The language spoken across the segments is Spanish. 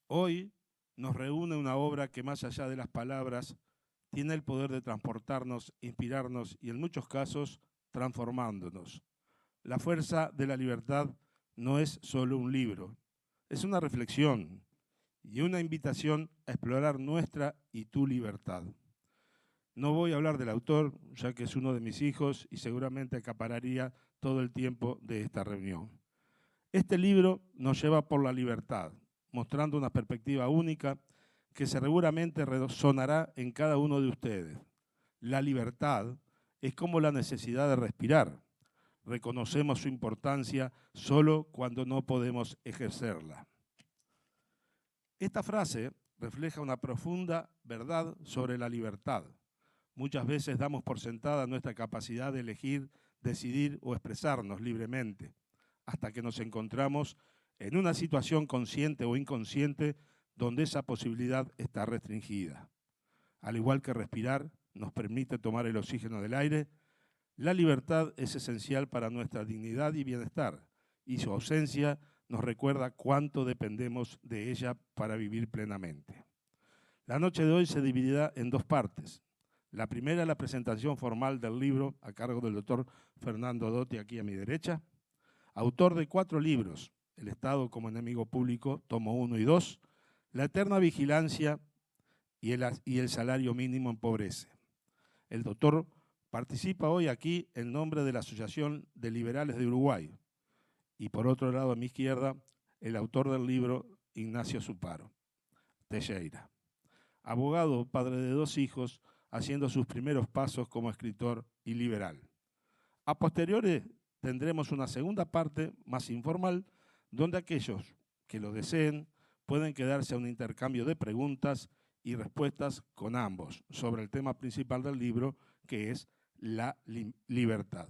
Hoy nos reúne una obra que más allá de las palabras tiene el poder de transportarnos, inspirarnos y en muchos casos transformándonos. La fuerza de la libertad no es solo un libro, es una reflexión y una invitación a explorar nuestra y tu libertad. No voy a hablar del autor, ya que es uno de mis hijos y seguramente acapararía todo el tiempo de esta reunión. Este libro nos lleva por la libertad, mostrando una perspectiva única que seguramente resonará en cada uno de ustedes. La libertad es como la necesidad de respirar. Reconocemos su importancia solo cuando no podemos ejercerla. Esta frase refleja una profunda verdad sobre la libertad. Muchas veces damos por sentada nuestra capacidad de elegir, decidir o expresarnos libremente, hasta que nos encontramos en una situación consciente o inconsciente donde esa posibilidad está restringida. Al igual que respirar nos permite tomar el oxígeno del aire, la libertad es esencial para nuestra dignidad y bienestar, y su ausencia nos recuerda cuánto dependemos de ella para vivir plenamente. La noche de hoy se dividirá en dos partes. La primera, la presentación formal del libro a cargo del doctor Fernando Dotti, aquí a mi derecha, autor de 4 libros, El Estado como enemigo público, tomo 1 y 2, La eterna vigilancia y el salario mínimo empobrece. El doctor participa hoy aquí en nombre de la Asociación de Liberales de Uruguay. Y por otro lado, a mi izquierda, el autor del libro, Ignacio Suparo, Teixeira. Abogado, padre de 2 hijos, haciendo sus primeros pasos como escritor y liberal. A posteriores tendremos una segunda parte más informal, donde aquellos que lo deseen pueden quedarse a un intercambio de preguntas y respuestas con ambos sobre el tema principal del libro, que es la libertad.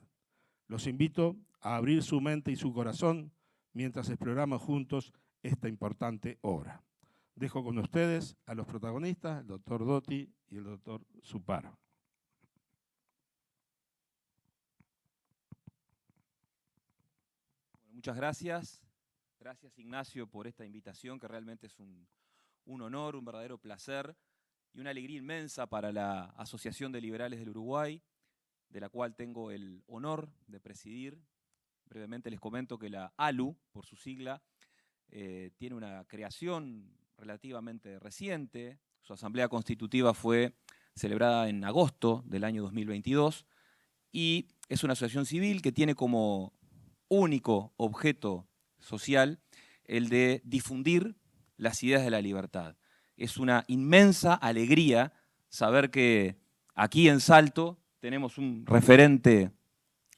Los invito a abrir su mente y su corazón mientras exploramos juntos esta importante obra. Dejo con ustedes a los protagonistas, el doctor Dotti y el doctor Suparo. Bueno, muchas gracias. Gracias, Ignacio, por esta invitación, que realmente es un honor, un verdadero placer y una alegría inmensa para la Asociación de Liberales del Uruguay, de la cual tengo el honor de presidir. Brevemente les comento que la ALU, por su sigla, tiene una creación relativamente reciente. Su asamblea constitutiva fue celebrada en agosto del año 2022 y es una asociación civil que tiene como único objeto social el de difundir las ideas de la libertad. Es una inmensa alegría saber que aquí en Salto tenemos un referente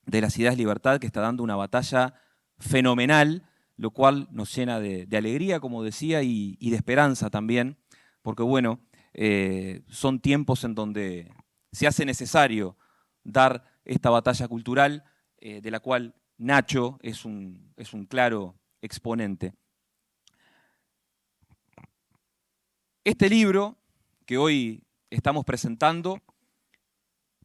de las ideas de libertad que está dando una batalla fenomenal, lo cual nos llena de alegría, como decía, y de esperanza también, porque bueno, son tiempos en donde se hace necesario dar esta batalla cultural, de la cual Nacho es un claro exponente. Este libro que hoy estamos presentando,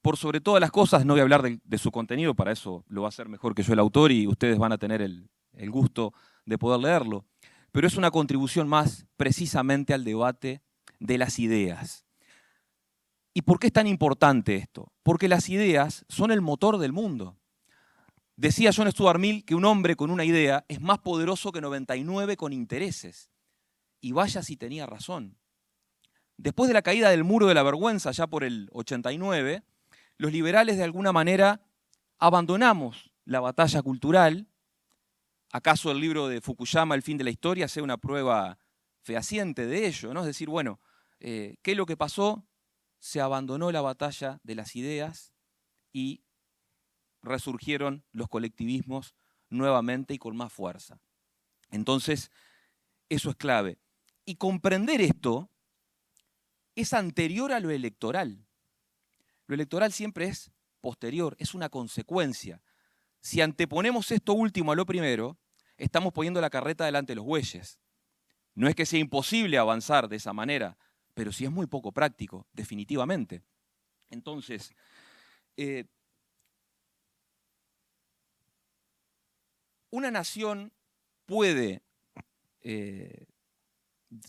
por sobre todas las cosas, no voy a hablar de su contenido, para eso lo va a hacer mejor que yo el autor y ustedes van a tener el gusto de poder leerlo, pero es una contribución más precisamente al debate de las ideas. ¿Y por qué es tan importante esto? Porque las ideas son el motor del mundo. Decía John Stuart Mill que un hombre con una idea es más poderoso que 99 con intereses. Y vaya si tenía razón. Después de la caída del muro de la vergüenza, ya por el 89, los liberales de alguna manera abandonamos la batalla cultural. ¿Acaso el libro de Fukuyama, El fin de la historia, sea una prueba fehaciente de ello, ¿no? Es decir, bueno, ¿qué es lo que pasó? Se abandonó la batalla de las ideas y resurgieron los colectivismos nuevamente y con más fuerza. Entonces, eso es clave. Y comprender esto es anterior a lo electoral. Lo electoral siempre es posterior, es una consecuencia. Si anteponemos esto último a lo primero, estamos poniendo la carreta delante de los bueyes. No es que sea imposible avanzar de esa manera, pero sí es muy poco práctico, definitivamente. Entonces, una nación puede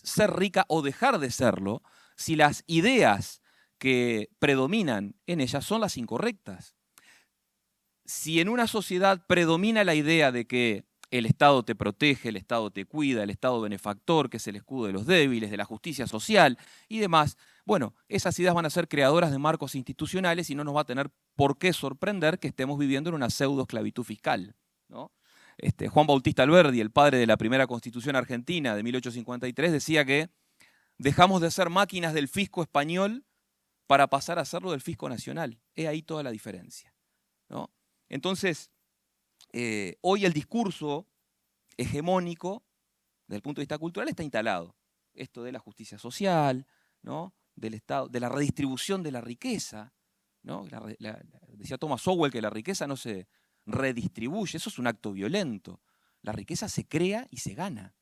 ser rica o dejar de serlo si las ideas que predominan en ella son las incorrectas. Si en una sociedad predomina la idea de que el Estado te protege, el Estado te cuida, el Estado benefactor, que es el escudo de los débiles, de la justicia social y demás, bueno, esas ideas van a ser creadoras de marcos institucionales y no nos va a tener por qué sorprender que estemos viviendo en una pseudo-esclavitud fiscal, ¿no? Juan Bautista Alberdi, el padre de la primera Constitución argentina de 1853, decía que dejamos de ser máquinas del fisco español para pasar a hacerlo del fisco nacional. He ahí toda la diferencia, ¿no? Entonces, hoy el discurso hegemónico, desde el punto de vista cultural, está instalado. Esto de la justicia social, ¿no? Del Estado, de la redistribución de la riqueza, ¿no? Decía Thomas Sowell que la riqueza no se redistribuye, eso es un acto violento. La riqueza se crea y se gana.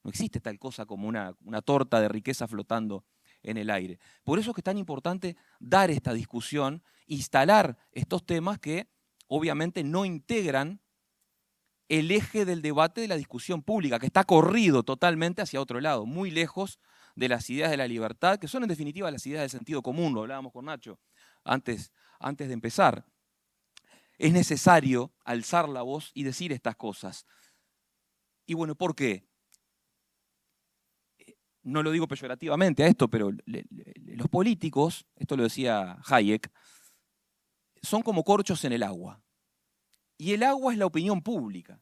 No existe tal cosa como una torta de riqueza flotando en el aire. Por eso es que es tan importante dar esta discusión, instalar estos temas que obviamente no integran el eje del debate de la discusión pública, que está corrido totalmente hacia otro lado, muy lejos de las ideas de la libertad, que son en definitiva las ideas del sentido común, lo hablábamos con Nacho antes de empezar. Es necesario alzar la voz y decir estas cosas. Y bueno, ¿por qué? No lo digo peyorativamente a esto, pero los políticos, esto lo decía Hayek, son como corchos en el agua. Y el agua es la opinión pública.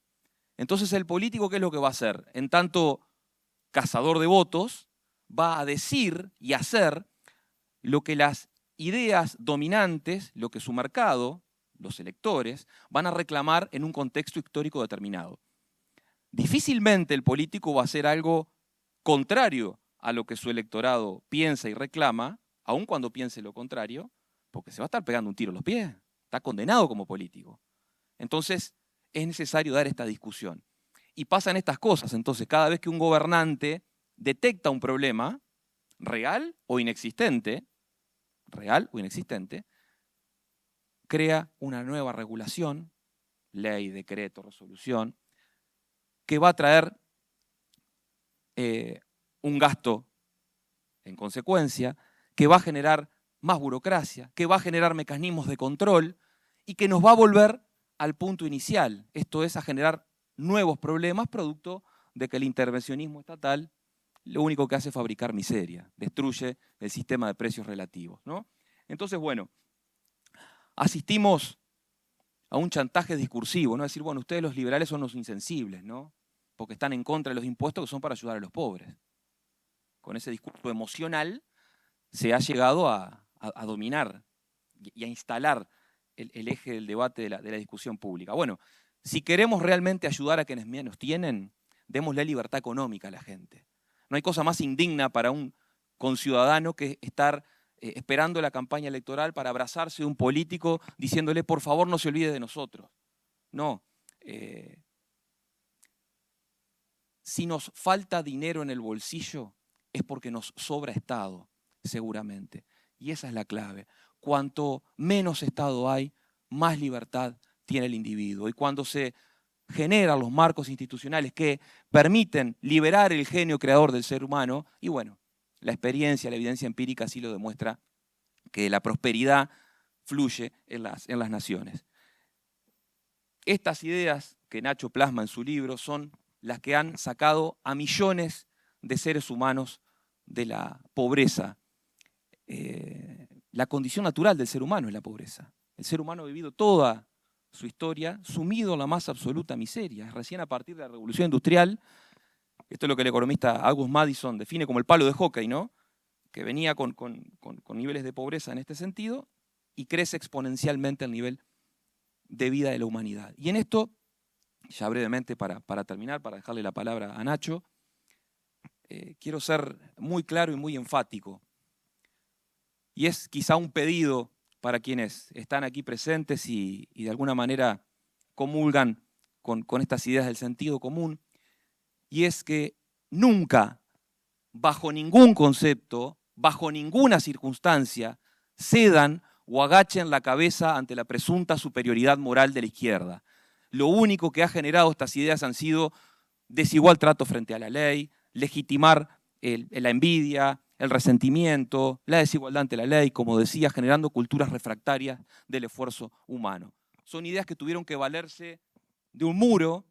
Entonces el político, ¿qué es lo que va a hacer? En tanto cazador de votos, va a decir y hacer lo que las ideas dominantes, lo que su mercado, los electores, van a reclamar en un contexto histórico determinado. Difícilmente el político va a hacer algo contrario a lo que su electorado piensa y reclama, aun cuando piense lo contrario, porque se va a estar pegando un tiro en los pies. Está condenado como político. Entonces, es necesario dar esta discusión. Y pasan estas cosas. Entonces, cada vez que un gobernante detecta un problema, real o inexistente, crea una nueva regulación, ley, decreto, resolución, que va a traer un gasto en consecuencia, que va a generar más burocracia, que va a generar mecanismos de control y que nos va a volver al punto inicial, esto es a generar nuevos problemas producto de que el intervencionismo estatal lo único que hace es fabricar miseria, destruye el sistema de precios relativos, ¿no? Entonces, bueno, asistimos a un chantaje discursivo, ¿no? Es decir, bueno, ustedes los liberales son los insensibles, ¿no? Porque están en contra de los impuestos que son para ayudar a los pobres. Con ese discurso emocional se ha llegado a dominar y a instalar el eje del debate de la discusión pública. Bueno, si queremos realmente ayudar a quienes menos tienen, démosle libertad económica a la gente. No hay cosa más indigna para un conciudadano que estar esperando la campaña electoral para abrazarse de un político diciéndole, por favor, no se olvide de nosotros. No. Si nos falta dinero en el bolsillo, es porque nos sobra Estado, seguramente. Y esa es la clave. Cuanto menos Estado hay, más libertad tiene el individuo. Y cuando se generan los marcos institucionales que permiten liberar el genio creador del ser humano, y bueno, la experiencia, la evidencia empírica así lo demuestra, que la prosperidad fluye en las naciones. Estas ideas que Nacho plasma en su libro son las que han sacado a millones de seres humanos de la pobreza. La condición natural del ser humano es la pobreza. El ser humano ha vivido toda su historia sumido en la más absoluta miseria. Recién a partir de la Revolución Industrial, esto es lo que el economista August Madison define como el palo de hockey, ¿no? Que venía con niveles de pobreza en este sentido y crece exponencialmente el nivel de vida de la humanidad. Y en esto, ya brevemente para terminar, para dejarle la palabra a Nacho, quiero ser muy claro y muy enfático. Y es quizá un pedido para quienes están aquí presentes y de alguna manera comulgan con estas ideas del sentido común, y es que nunca, bajo ningún concepto, bajo ninguna circunstancia, cedan o agachen la cabeza ante la presunta superioridad moral de la izquierda. Lo único que ha generado estas ideas han sido desigual trato frente a la ley, legitimar la envidia, el resentimiento, la desigualdad ante la ley, como decía, generando culturas refractarias del esfuerzo humano. Son ideas que tuvieron que valerse de un muro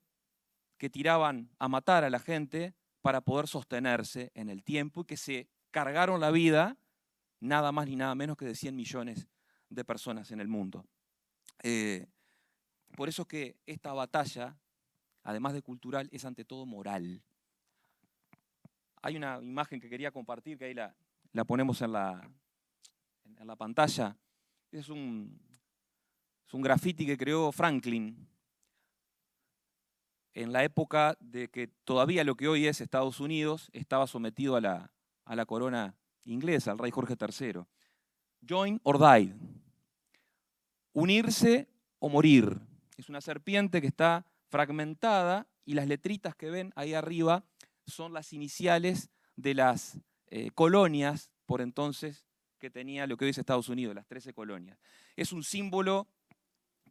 que tiraban a matar a la gente para poder sostenerse en el tiempo y que se cargaron la vida nada más ni nada menos que de 100 millones de personas en el mundo. Por eso que esta batalla, además de cultural, es ante todo moral. Hay una imagen que quería compartir, que ahí la ponemos en la pantalla. Es un graffiti que creó Franklin en la época de que todavía lo que hoy es Estados Unidos estaba sometido a la corona inglesa, al rey Jorge III. Join or die. Unirse o morir. Es una serpiente que está fragmentada y las letritas que ven ahí arriba son las iniciales de las colonias, por entonces, que tenía lo que hoy es Estados Unidos, las 13 colonias. Es un símbolo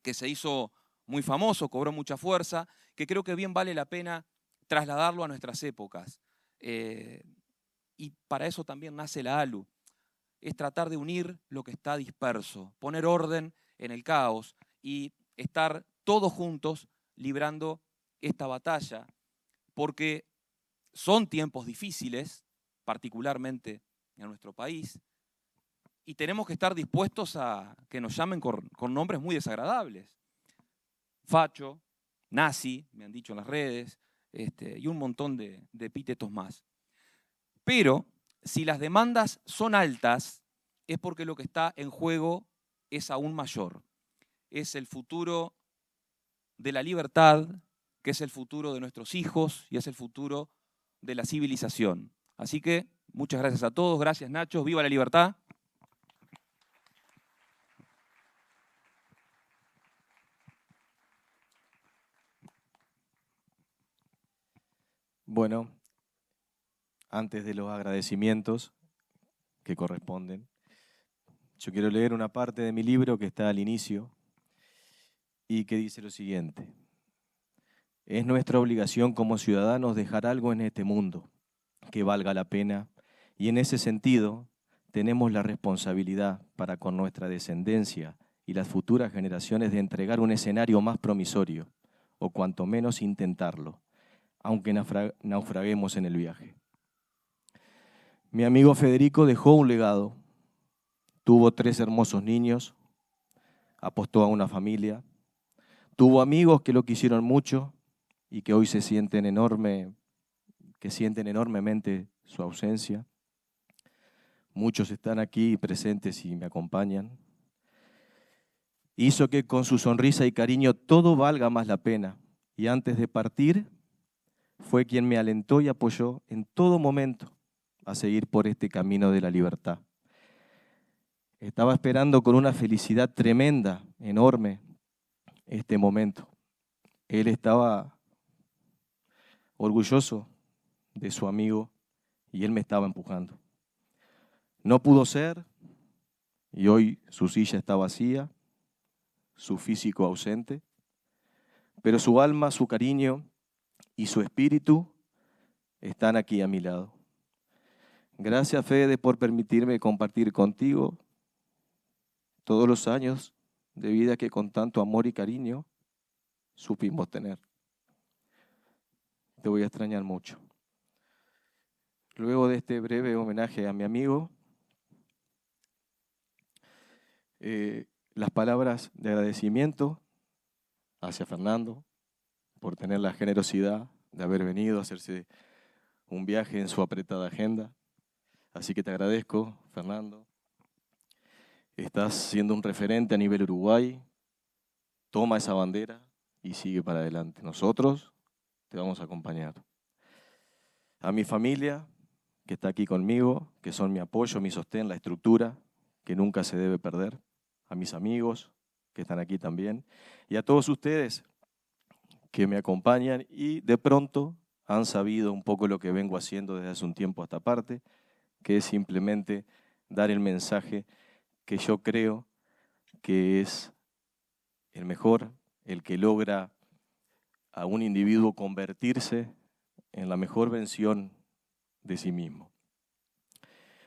que se hizo muy famoso, cobró mucha fuerza, que creo que bien vale la pena trasladarlo a nuestras épocas. Y para eso también nace la ALU. Es tratar de unir lo que está disperso, poner orden en el caos y estar todos juntos librando esta batalla, porque son tiempos difíciles, particularmente en nuestro país, y tenemos que estar dispuestos a que nos llamen con nombres muy desagradables. Facho, nazi, me han dicho en las redes, y un montón de epítetos más. Pero si las demandas son altas, es porque lo que está en juego es aún mayor. Es el futuro de la libertad, que es el futuro de nuestros hijos y es el futuro de la civilización. Así que muchas gracias a todos, gracias Nacho, viva la libertad. Bueno, antes de los agradecimientos que corresponden, yo quiero leer una parte de mi libro que está al inicio y que dice lo siguiente. Es nuestra obligación como ciudadanos dejar algo en este mundo que valga la pena y en ese sentido tenemos la responsabilidad para con nuestra descendencia y las futuras generaciones de entregar un escenario más promisorio o cuanto menos intentarlo, aunque naufraguemos en el viaje. Mi amigo Federico dejó un legado, tuvo 3 hermosos niños, apostó a una familia, tuvo amigos que lo quisieron mucho y que hoy sienten enormemente su ausencia. Muchos están aquí presentes y me acompañan. Hizo que con su sonrisa y cariño todo valga más la pena y antes de partir fue quien me alentó y apoyó en todo momento a seguir por este camino de la libertad. Estaba esperando con una felicidad tremenda, enorme, este momento. Él estaba orgulloso de su amigo y él me estaba empujando. No pudo ser y hoy su silla está vacía, su físico ausente, pero su alma, su cariño y su espíritu están aquí a mi lado. Gracias, Fede, por permitirme compartir contigo todos los años de vida que con tanto amor y cariño supimos tener. Te voy a extrañar mucho. Luego de este breve homenaje a mi amigo, las palabras de agradecimiento hacia Fernando por tener la generosidad de haber venido a hacerse un viaje en su apretada agenda. Así que te agradezco, Fernando. Estás siendo un referente a nivel Uruguay. Toma esa bandera y sigue para adelante. Nosotros te vamos a acompañar. A mi familia, que está aquí conmigo, que son mi apoyo, mi sostén, la estructura, que nunca se debe perder. A mis amigos, que están aquí también. Y a todos ustedes que me acompañan y de pronto han sabido un poco lo que vengo haciendo desde hace un tiempo a esta parte, que es simplemente dar el mensaje que yo creo que es el mejor, el que logra a un individuo convertirse en la mejor versión de sí mismo.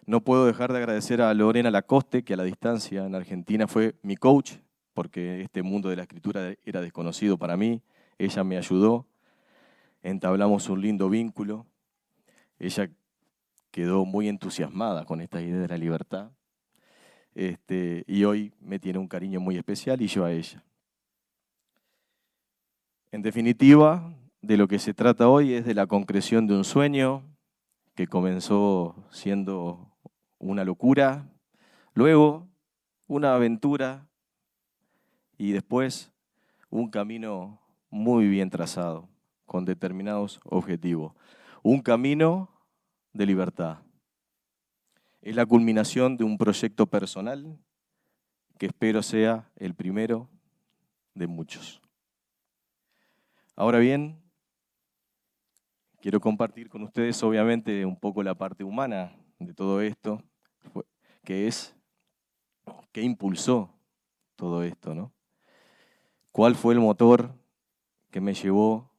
No puedo dejar de agradecer a Lorena Lacoste, que a la distancia en Argentina fue mi coach, porque este mundo de la escritura era desconocido para mí. Ella me ayudó, entablamos un lindo vínculo. Ella quedó muy entusiasmada con esta idea de la libertad. Y hoy me tiene un cariño muy especial y yo a ella. En definitiva, de lo que se trata hoy es de la concreción de un sueño que comenzó siendo una locura, luego una aventura y después un camino muy bien trazado, con determinados objetivos. Un camino de libertad. Es la culminación de un proyecto personal que espero sea el primero de muchos. Ahora bien, quiero compartir con ustedes obviamente un poco la parte humana de todo esto, que es qué impulsó todo esto, ¿no? ¿Cuál fue el motor que me llevó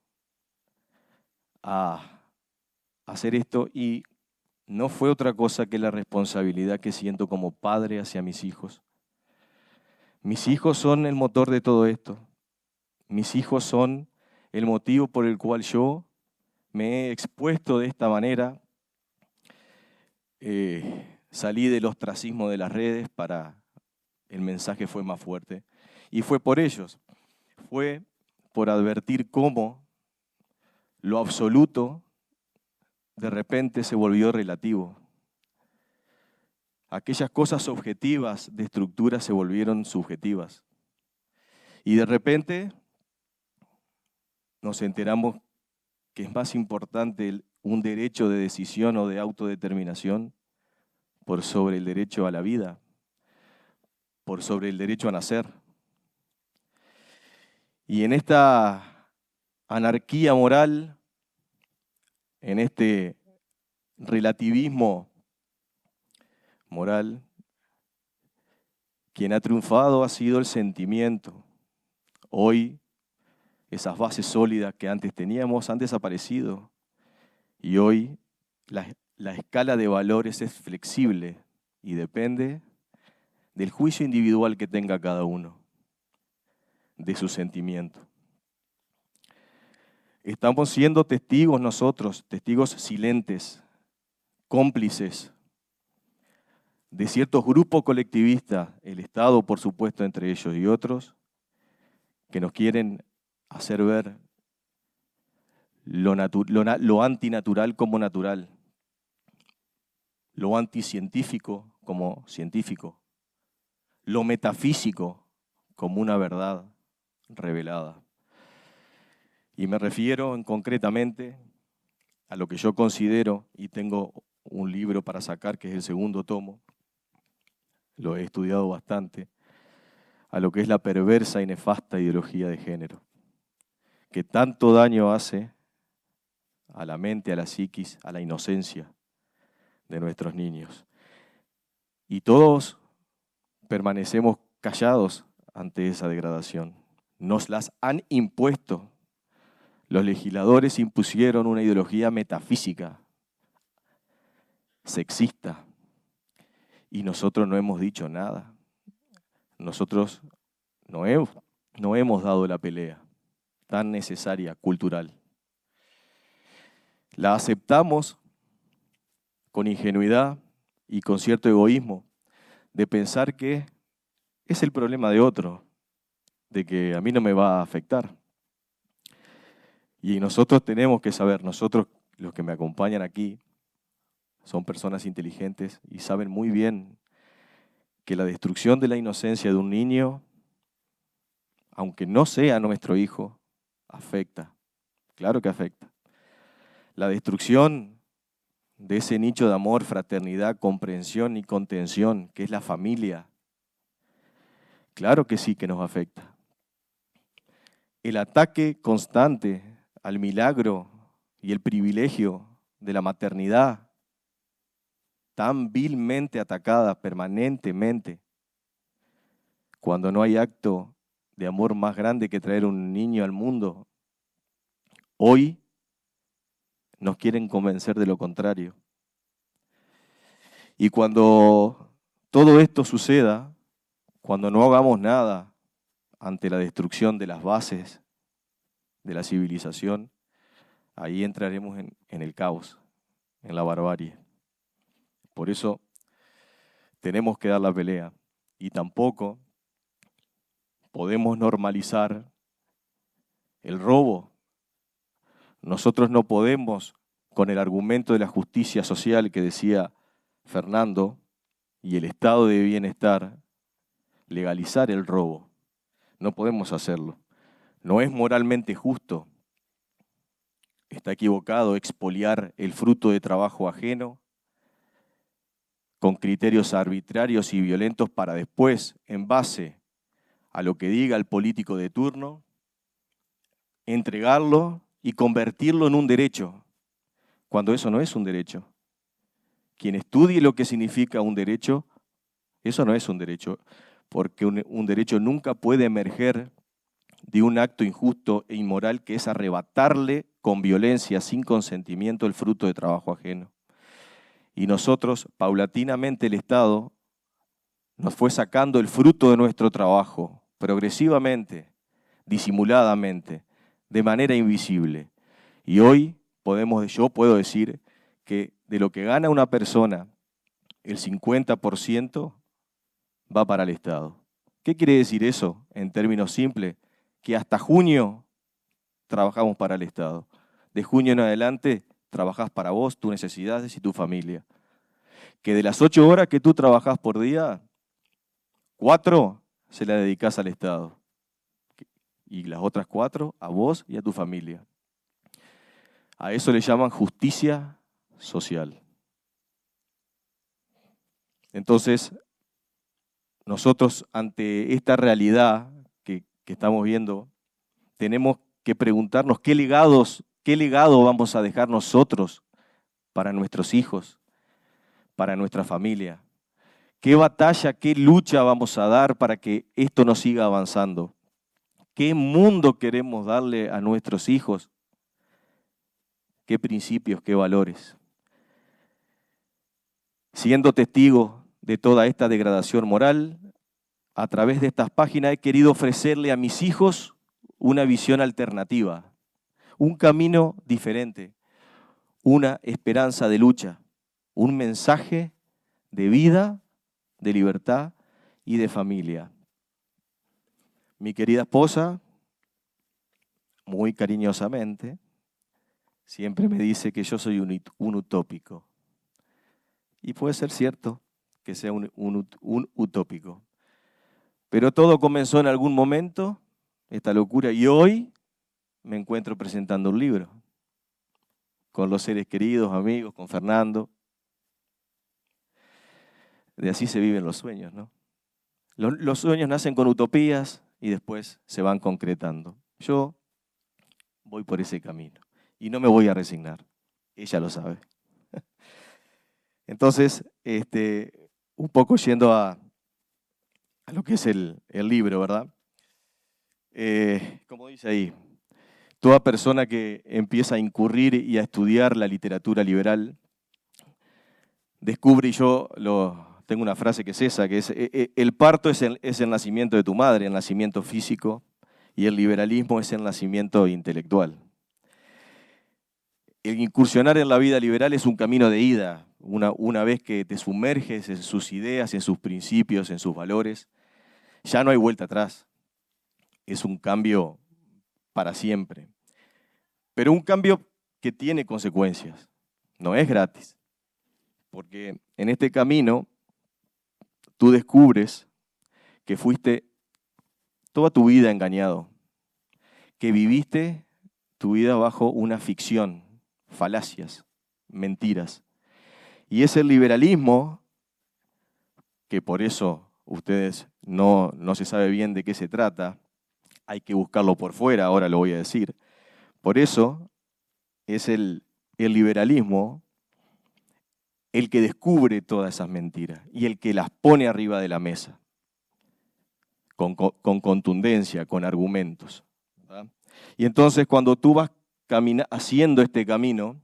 a hacer esto? Y no fue otra cosa que la responsabilidad que siento como padre hacia mis hijos. Mis hijos son el motor de todo esto. Mis hijos son el motivo por el cual yo me he expuesto de esta manera. Salí del ostracismo de las redes el mensaje fue más fuerte. Y fue por ellos. Fue por advertir cómo lo absoluto de repente se volvió relativo. Aquellas cosas objetivas de estructura se volvieron subjetivas. Y de repente nos enteramos que es más importante un derecho de decisión o de autodeterminación por sobre el derecho a la vida, por sobre el derecho a nacer. Y en esta anarquía moral, en este relativismo moral, quien ha triunfado ha sido el sentimiento. Hoy, esas bases sólidas que antes teníamos han desaparecido y hoy la escala de valores es flexible y depende del juicio individual que tenga cada uno, de su sentimiento. Estamos siendo testigos nosotros, testigos silentes, cómplices de ciertos grupos colectivistas, el Estado por supuesto entre ellos y otros, que nos quieren hacer ver lo antinatural como natural, lo anticientífico como científico, lo metafísico como una verdad revelada. Y me refiero concretamente a lo que yo considero, y tengo un libro para sacar que es el segundo tomo, lo he estudiado bastante, a lo que es la perversa y nefasta ideología de género, que tanto daño hace a la mente, a la psiquis, a la inocencia de nuestros niños. Y todos permanecemos callados ante esa degradación. Nos las han impuesto. Los legisladores impusieron una ideología metafísica, sexista, y nosotros no hemos dicho nada. Nosotros no hemos dado la pelea tan necesaria, cultural. La aceptamos con ingenuidad y con cierto egoísmo de pensar que es el problema de otro, de que a mí no me va a afectar. Y nosotros tenemos que saber, nosotros los que me acompañan aquí, son personas inteligentes y saben muy bien que la destrucción de la inocencia de un niño, aunque no sea nuestro hijo, afecta. Claro que afecta. La destrucción de ese nicho de amor, fraternidad, comprensión y contención, que es la familia, claro que sí que nos afecta. El ataque constante al milagro y el privilegio de la maternidad, tan vilmente atacada permanentemente, cuando no hay acto de amor más grande que traer un niño al mundo, hoy nos quieren convencer de lo contrario. Y cuando todo esto suceda, cuando no hagamos nada ante la destrucción de las bases de la civilización, ahí entraremos en el caos, en la barbarie. Por eso tenemos que dar la pelea y tampoco podemos normalizar el robo. Nosotros no podemos, con el argumento de la justicia social que decía Fernando y el estado de bienestar, legalizar el robo. No podemos hacerlo. No es moralmente justo. Está equivocado expoliar el fruto de trabajo ajeno con criterios arbitrarios y violentos para después, en base a lo que diga el político de turno, entregarlo y convertirlo en un derecho, cuando eso no es un derecho. Quien estudie lo que significa un derecho, eso no es un derecho, porque un derecho nunca puede emerger de un acto injusto e inmoral que es arrebatarle con violencia, sin consentimiento, el fruto de trabajo ajeno. Y nosotros, paulatinamente, el Estado nos fue sacando el fruto de nuestro trabajo, progresivamente, disimuladamente, de manera invisible. Y hoy yo puedo decir que de lo que gana una persona, el 50% va para el Estado. ¿Qué quiere decir eso en términos simples? Que hasta junio trabajamos para el Estado. De junio en adelante trabajás para vos, tus necesidades y tu familia. Que de las 8 horas que tú trabajás por día, 4 se las dedicás al Estado. Y las otras 4 a vos y a tu familia. A eso le llaman justicia social. Entonces, nosotros ante esta realidad que estamos viendo, tenemos que preguntarnos qué legado vamos a dejar nosotros para nuestros hijos, para nuestra familia. ¿Qué batalla, qué lucha vamos a dar para que esto no siga avanzando? ¿Qué mundo queremos darle a nuestros hijos? ¿Qué principios, qué valores? Siendo testigo de toda esta degradación moral, a través de estas páginas he querido ofrecerle a mis hijos una visión alternativa, un camino diferente, una esperanza de lucha, un mensaje de vida, de libertad y de familia. Mi querida esposa, muy cariñosamente, siempre me dice que yo soy un utópico. Y puede ser cierto que sea un utópico. Pero todo comenzó en algún momento, esta locura, y hoy me encuentro presentando un libro con los seres queridos, amigos, con Fernando. De así se viven los sueños, ¿no? Los sueños nacen con utopías y después se van concretando. Yo voy por ese camino y no me voy a resignar. Ella lo sabe. Entonces, un poco yendo a lo que es el libro, ¿verdad? Como dice ahí, toda persona que empieza a incurrir y a estudiar la literatura liberal descubre, y yo tengo una frase que es esa, que es, el parto es el nacimiento de tu madre, el nacimiento físico, y el liberalismo es el nacimiento intelectual. El incursionar en la vida liberal es un camino de ida, una vez que te sumerges en sus ideas, en sus principios, en sus valores, ya no hay vuelta atrás. Es un cambio para siempre. Pero un cambio que tiene consecuencias, no es gratis. Porque en este camino tú descubres que fuiste toda tu vida engañado, que viviste tu vida bajo una ficción, falacias, mentiras. Y es el liberalismo, que por eso ustedes no se sabe bien de qué se trata, hay que buscarlo por fuera, ahora lo voy a decir. Por eso es el liberalismo el que descubre todas esas mentiras y el que las pone arriba de la mesa, con contundencia, con argumentos, ¿verdad? Y entonces cuando tú vas haciendo este camino,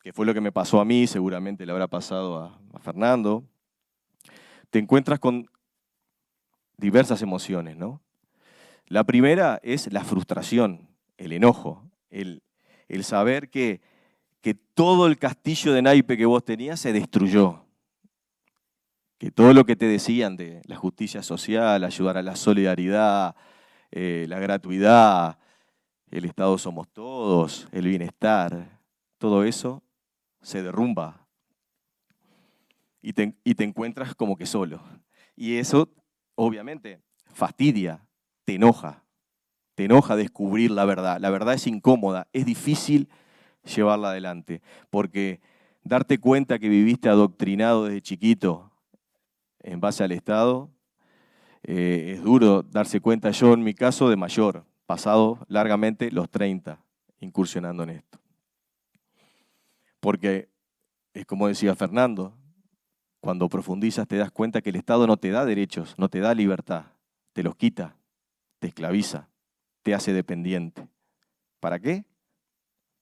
que fue lo que me pasó a mí, seguramente le habrá pasado a Fernando, te encuentras con diversas emociones, ¿no? La primera es la frustración, el enojo, el saber que todo el castillo de naipe que vos tenías se destruyó, que todo lo que te decían de la justicia social, ayudar a la solidaridad, la gratuidad, el Estado somos todos, el bienestar, todo eso se derrumba y te encuentras como que solo. Y eso, obviamente, fastidia, te enoja descubrir la verdad. La verdad es incómoda, es difícil llevarla adelante, porque darte cuenta que viviste adoctrinado desde chiquito en base al Estado, es duro darse cuenta. Yo en mi caso de mayor, pasado largamente los 30, incursionando en esto. Porque es como decía Fernando, cuando profundizas te das cuenta que el Estado no te da derechos, no te da libertad, te los quita, te esclaviza, te hace dependiente. ¿Para qué?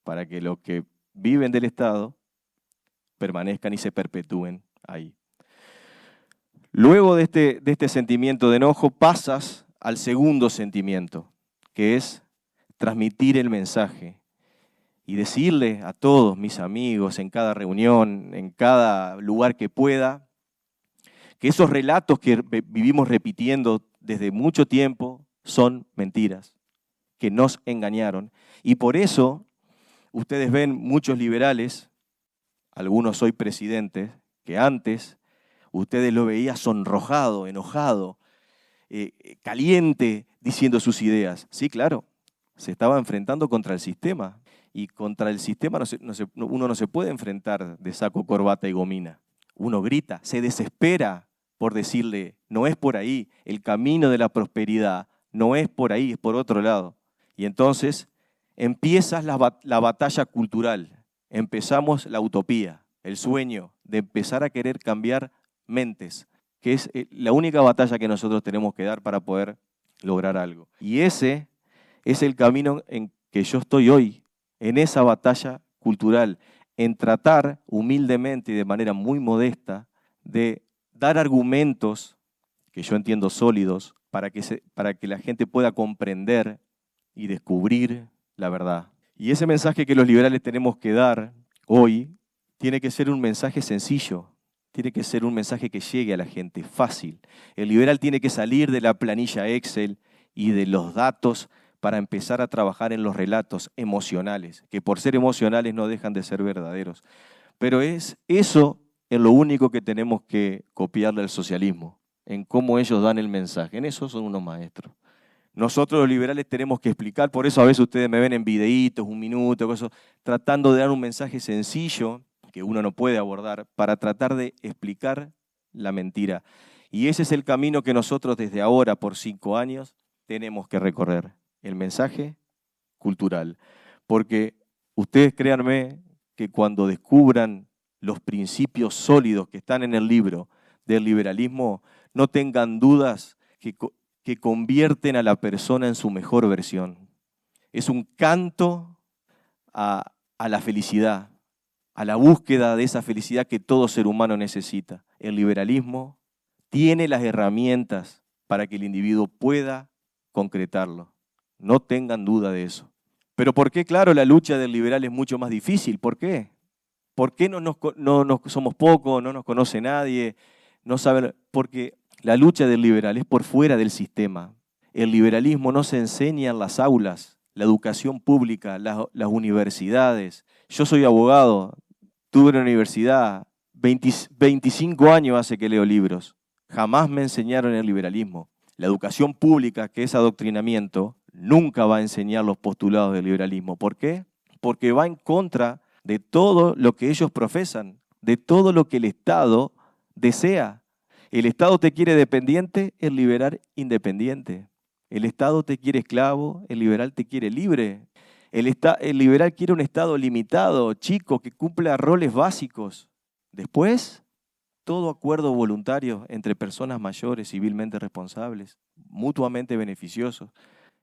Para que los que viven del Estado permanezcan y se perpetúen ahí. Luego de este sentimiento de enojo pasas al segundo sentimiento, que es transmitir el mensaje y decirle a todos mis amigos en cada reunión, en cada lugar que pueda, que esos relatos que vivimos repitiendo desde mucho tiempo son mentiras, que nos engañaron. Y por eso ustedes ven muchos liberales, algunos hoy presidentes, que antes ustedes lo veían sonrojado, enojado, caliente, diciendo sus ideas. Sí, claro, se estaba enfrentando contra el sistema. Y contra el sistema uno no se puede enfrentar de saco, corbata y gomina. Uno grita, se desespera por decirle, no es por ahí, el camino de la prosperidad no es por ahí, es por otro lado. Y entonces empiezas la batalla cultural, empezamos la utopía, el sueño de empezar a querer cambiar mentes, que es la única batalla que nosotros tenemos que dar para poder lograr algo. Y ese es el camino en que yo estoy hoy, en esa batalla cultural, en tratar humildemente y de manera muy modesta de dar argumentos que yo entiendo sólidos para que la gente pueda comprender y descubrir la verdad. Y ese mensaje que los liberales tenemos que dar hoy tiene que ser un mensaje sencillo, tiene que ser un mensaje que llegue a la gente, fácil. El liberal tiene que salir de la planilla Excel y de los datos para empezar a trabajar en los relatos emocionales, que por ser emocionales no dejan de ser verdaderos. Pero es eso en lo único que tenemos que copiarle al socialismo, en cómo ellos dan el mensaje. En eso son unos maestros. Nosotros los liberales tenemos que explicar, por eso a veces ustedes me ven en videitos, un minuto, cosas, tratando de dar un mensaje sencillo que uno no puede abordar para tratar de explicar la mentira. Y ese es el camino que nosotros desde ahora, por 5 años, tenemos que recorrer. El mensaje cultural. Porque ustedes créanme que cuando descubran los principios sólidos que están en el libro del liberalismo, no tengan dudas que convierten a la persona en su mejor versión. Es un canto a la felicidad, a la búsqueda de esa felicidad que todo ser humano necesita. El liberalismo tiene las herramientas para que el individuo pueda concretarlo. No tengan duda de eso. Pero ¿por qué, claro, la lucha del liberal es mucho más difícil? ¿Por qué? ¿Por qué no somos pocos, no nos conoce nadie? No saben, porque la lucha del liberal es por fuera del sistema. El liberalismo no se enseña en las aulas, la educación pública, las universidades. Yo soy abogado, tuve una universidad, 25 años hace que leo libros. Jamás me enseñaron el liberalismo. La educación pública, que es adoctrinamiento, nunca va a enseñar los postulados del liberalismo. ¿Por qué? Porque va en contra de todo lo que ellos profesan, de todo lo que el Estado desea. El Estado te quiere dependiente, el liberal independiente. El Estado te quiere esclavo, el liberal te quiere libre. El liberal quiere un Estado limitado, chico, que cumpla roles básicos. Después, todo acuerdo voluntario entre personas mayores, civilmente responsables, mutuamente beneficiosos.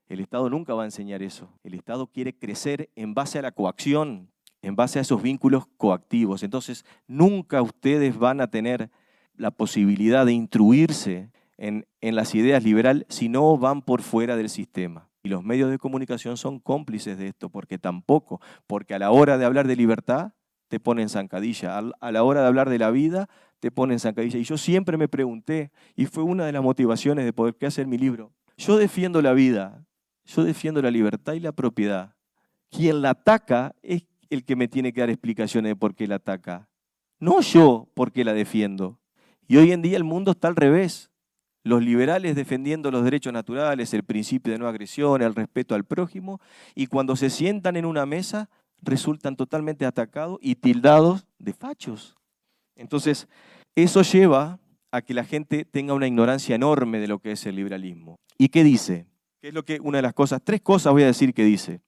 El Estado nunca va a enseñar eso. El Estado quiere crecer en base a la coacción, en base a esos vínculos coactivos. Entonces, nunca ustedes van a tener la posibilidad de instruirse en las ideas liberales si no van por fuera del sistema. Y los medios de comunicación son cómplices de esto, porque a la hora de hablar de libertad, te ponen zancadilla. A la hora de hablar de la vida, te ponen zancadilla. Y yo siempre me pregunté, y fue una de las motivaciones de poder hacer mi libro, yo defiendo la vida, yo defiendo la libertad y la propiedad. Quien la ataca es el que me tiene que dar explicaciones de por qué la ataca, no yo por qué la defiendo. Y hoy en día el mundo está al revés. Los liberales defendiendo los derechos naturales, el principio de no agresión, el respeto al prójimo, y cuando se sientan en una mesa resultan totalmente atacados y tildados de fachos. Entonces, eso lleva a que la gente tenga una ignorancia enorme de lo que es el liberalismo. ¿Y qué dice? ¿Qué es lo que una de las cosas? 3 cosas voy a decir que dice.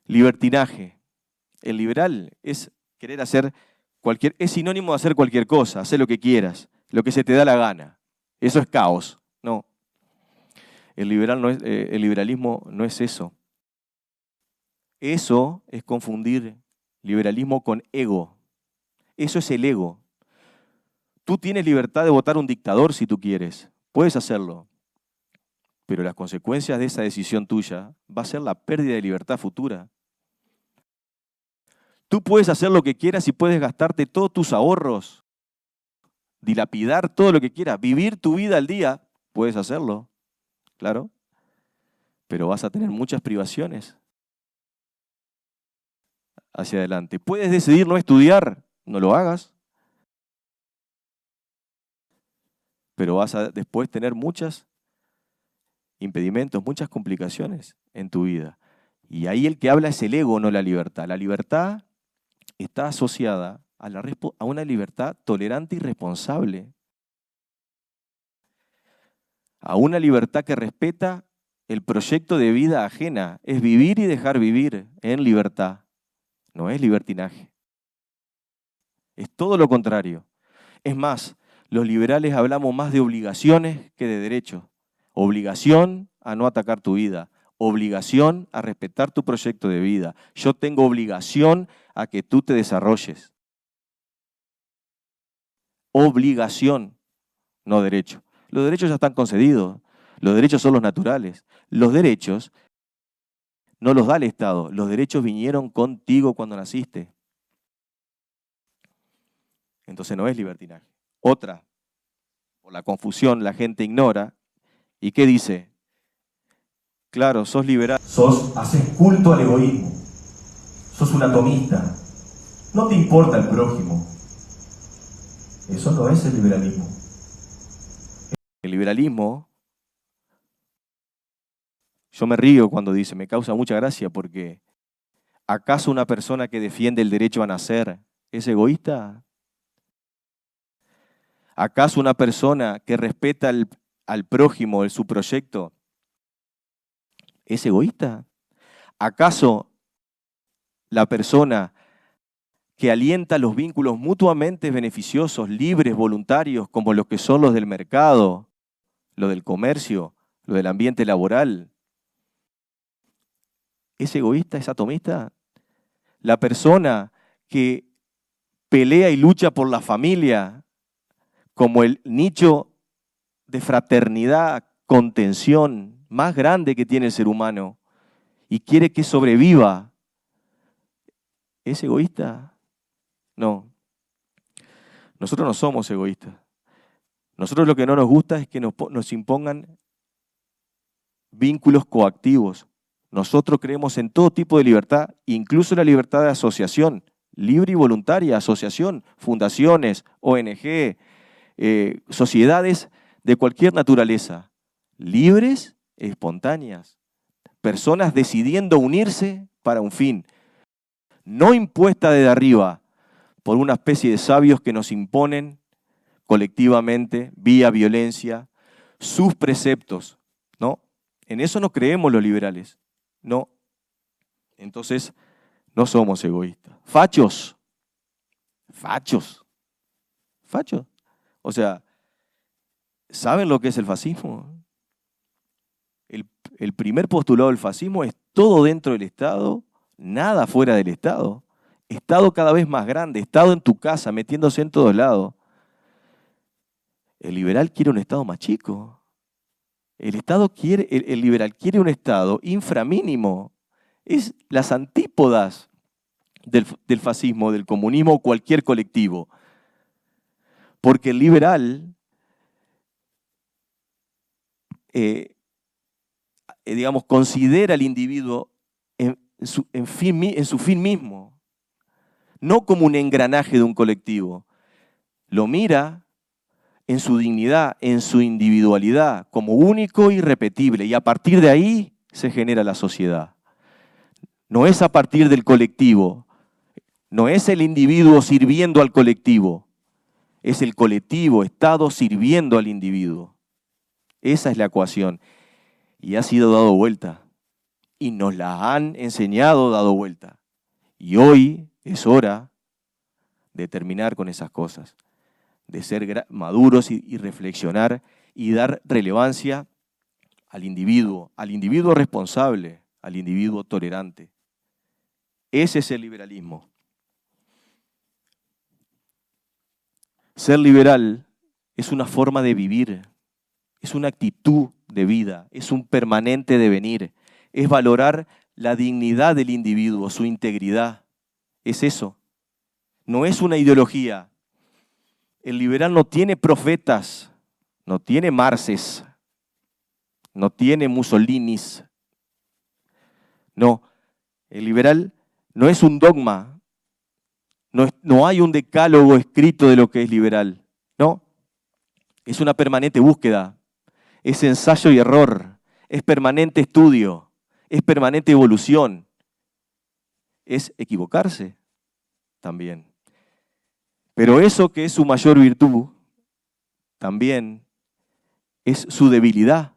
Libertinaje. El liberal es querer hacer es sinónimo de hacer cualquier cosa, hacer lo que quieras, lo que se te da la gana. Eso es caos. No. El liberalismo no es eso. Eso es confundir liberalismo con ego. Eso es el ego. Tú tienes libertad de votar un dictador si tú quieres. Puedes hacerlo. Pero las consecuencias de esa decisión tuya va a ser la pérdida de libertad futura. Tú puedes hacer lo que quieras y puedes gastarte todos tus ahorros, dilapidar todo lo que quieras, vivir tu vida al día, puedes hacerlo, claro, pero vas a tener muchas privaciones hacia adelante. Puedes decidir no estudiar, no lo hagas, pero vas a después tener muchos impedimentos, muchas complicaciones en tu vida. Y ahí el que habla es el ego, no la libertad. La libertad está asociada a una libertad tolerante y responsable. A una libertad que respeta el proyecto de vida ajena. Es vivir y dejar vivir en libertad. No es libertinaje. Es todo lo contrario. Es más, los liberales hablamos más de obligaciones que de derechos. Obligación a no atacar tu vida. Obligación a respetar tu proyecto de vida. Yo tengo obligación a que tú te desarrolles. Obligación, no derecho. Los derechos ya están concedidos. Los derechos son los naturales. Los derechos no los da el Estado. Los derechos vinieron contigo cuando naciste. Entonces no es libertinaje. Otra, por la confusión, la gente ignora. ¿Y qué dice? Claro, sos liberal. Haces culto al egoísmo. Sos un atomista. No te importa el prójimo. Eso no es el liberalismo. El liberalismo, yo me río cuando dice, me causa mucha gracia porque ¿acaso una persona que defiende el derecho a nacer es egoísta? ¿Acaso una persona que respeta al prójimo en su proyecto es egoísta? ¿Acaso la persona que alienta los vínculos mutuamente beneficiosos, libres, voluntarios, como los que son los del mercado, lo del comercio, lo del ambiente laboral, es egoísta, es atomista? La persona que pelea y lucha por la familia como el nicho de fraternidad, contención más grande que tiene el ser humano y quiere que sobreviva, ¿es egoísta? No. Nosotros no somos egoístas. Nosotros lo que no nos gusta es que nos impongan vínculos coactivos. Nosotros creemos en todo tipo de libertad, incluso la libertad de asociación, libre y voluntaria, asociación, fundaciones, ONG, sociedades de cualquier naturaleza, libres, espontáneas, personas decidiendo unirse para un fin, no impuesta desde arriba por una especie de sabios que nos imponen colectivamente, vía violencia, sus preceptos, ¿no? En eso no creemos los liberales, no. Entonces, no somos egoístas. Fachos. O sea, ¿saben lo que es el fascismo? El primer postulado del fascismo es todo dentro del Estado, nada fuera del Estado. Estado cada vez más grande, Estado en tu casa, metiéndose en todos lados. El liberal quiere un Estado más chico. El liberal quiere un Estado inframínimo. Es las antípodas del fascismo, del comunismo o cualquier colectivo. Porque el liberal, considera al individuo en su fin mismo, no como un engranaje de un colectivo. Lo mira en su dignidad, en su individualidad, como único e irrepetible, y a partir de ahí se genera la sociedad. No es a partir del colectivo, no es el individuo sirviendo al colectivo, es el colectivo, Estado sirviendo al individuo. Esa es la ecuación, y ha sido dado vuelta, y nos la han enseñado dado vuelta. Y hoy es hora de terminar con esas cosas, de ser maduros y reflexionar y dar relevancia al individuo responsable, al individuo tolerante. Ese es el liberalismo. Ser liberal es una forma de vivir, es una actitud de vida, es un permanente devenir, es valorar la dignidad del individuo, su integridad. Es eso. No es una ideología. El liberal no tiene profetas, no tiene Marxes, no tiene Mussolinis. No, el liberal no es un dogma, no hay un decálogo escrito de lo que es liberal. No, es una permanente búsqueda, es ensayo y error, es permanente estudio, es permanente evolución, es equivocarse también. Pero eso que es su mayor virtud, también es su debilidad,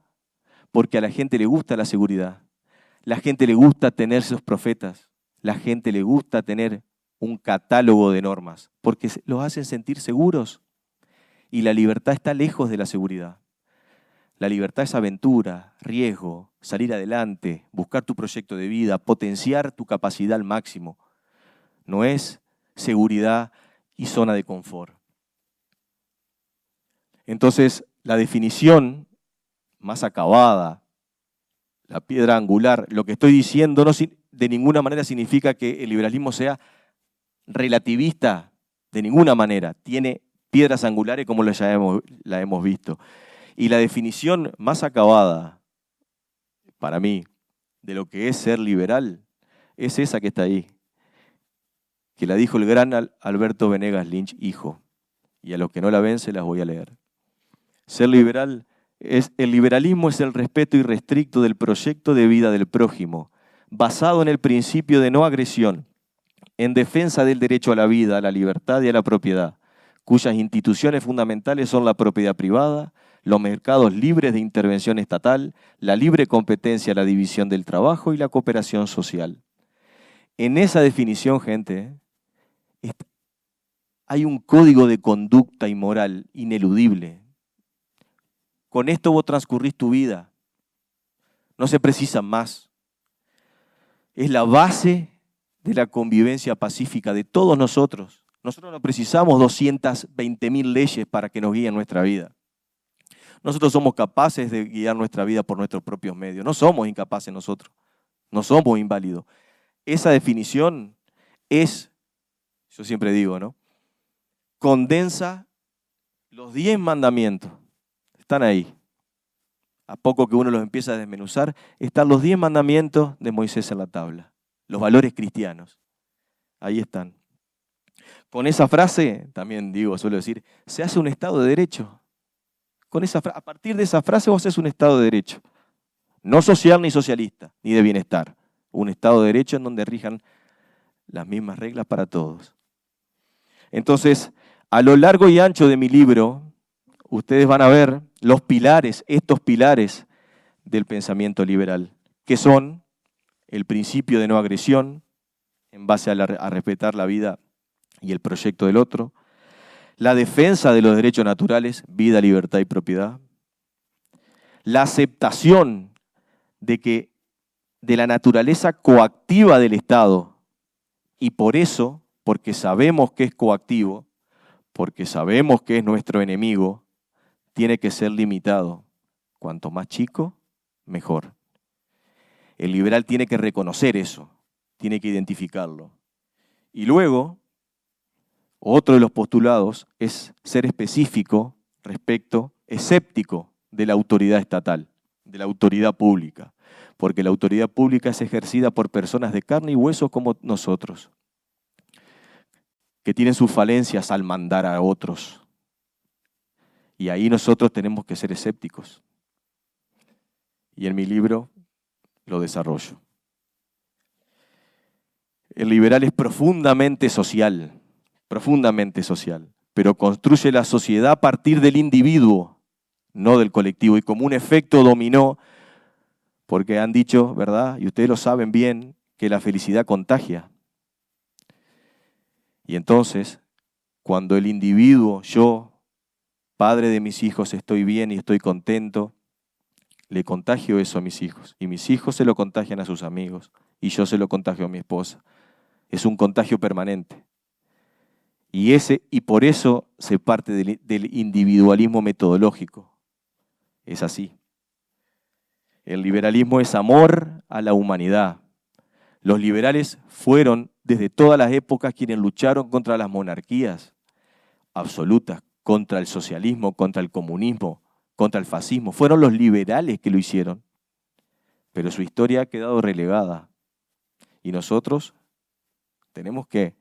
porque a la gente le gusta la seguridad, la gente le gusta tener sus profetas, la gente le gusta tener un catálogo de normas, porque los hacen sentir seguros. Y la libertad está lejos de la seguridad. La libertad es aventura, riesgo, salir adelante, buscar tu proyecto de vida, potenciar tu capacidad al máximo. No es seguridad y zona de confort. Entonces, la definición más acabada, la piedra angular, lo que estoy diciendo no de ninguna manera significa que el liberalismo sea relativista, de ninguna manera. Tiene piedras angulares como la hemos visto. Y la definición más acabada, para mí, de lo que es ser liberal, es esa que está ahí, que la dijo el gran Alberto Venegas Lynch, hijo. Y a los que no la ven se las voy a leer. Ser liberal el liberalismo es el respeto irrestricto del proyecto de vida del prójimo, basado en el principio de no agresión, en defensa del derecho a la vida, a la libertad y a la propiedad, cuyas instituciones fundamentales son la propiedad privada, los mercados libres de intervención estatal, la libre competencia, la división del trabajo y la cooperación social. En esa definición, gente, hay un código de conducta y moral ineludible. Con esto vos transcurrís tu vida. No se precisa más. Es la base de la convivencia pacífica de todos nosotros. Nosotros no precisamos 220.000 leyes para que nos guíen nuestra vida. Nosotros somos capaces de guiar nuestra vida por nuestros propios medios. No somos incapaces nosotros. No somos inválidos. Esa definición es, yo siempre digo, ¿no? Condensa los 10 mandamientos. Están ahí. A poco que uno los empieza a desmenuzar, están los 10 mandamientos de Moisés en la tabla. Los valores cristianos. Ahí están. Con esa frase, también suelo decir, se hace un Estado de Derecho. A partir de esa frase vos haces un Estado de Derecho. No social ni socialista, ni de bienestar. Un Estado de Derecho en donde rijan las mismas reglas para todos. Entonces, a lo largo y ancho de mi libro, ustedes van a ver los pilares, estos pilares del pensamiento liberal, que son el principio de no agresión, en base a respetar la vida y el proyecto del otro, la defensa de los derechos naturales, vida, libertad y propiedad, la aceptación de la naturaleza coactiva del Estado, y por eso porque sabemos que es coactivo, porque sabemos que es nuestro enemigo, tiene que ser limitado. Cuanto más chico, mejor. El liberal tiene que reconocer eso, tiene que identificarlo. Y luego, otro de los postulados es ser específico respecto, escéptico de la autoridad estatal, de la autoridad pública, porque la autoridad pública es ejercida por personas de carne y hueso como nosotros, que tienen sus falencias al mandar a otros. Y ahí nosotros tenemos que ser escépticos. Y en mi libro lo desarrollo. El liberal es profundamente social, pero construye la sociedad a partir del individuo, no del colectivo, y como un efecto dominó, porque han dicho, ¿verdad? Y ustedes lo saben bien, que la felicidad contagia. Y entonces, cuando el individuo, yo, padre de mis hijos, estoy bien y estoy contento, le contagio eso a mis hijos. Y mis hijos se lo contagian a sus amigos. Y yo se lo contagio a mi esposa. Es un contagio permanente. Y por eso se parte del individualismo metodológico. Es así. El liberalismo es amor a la humanidad. Los liberales fueron desde todas las épocas quienes lucharon contra las monarquías absolutas, contra el socialismo, contra el comunismo, contra el fascismo. Fueron los liberales que lo hicieron. Pero su historia ha quedado relegada. Y nosotros tenemos que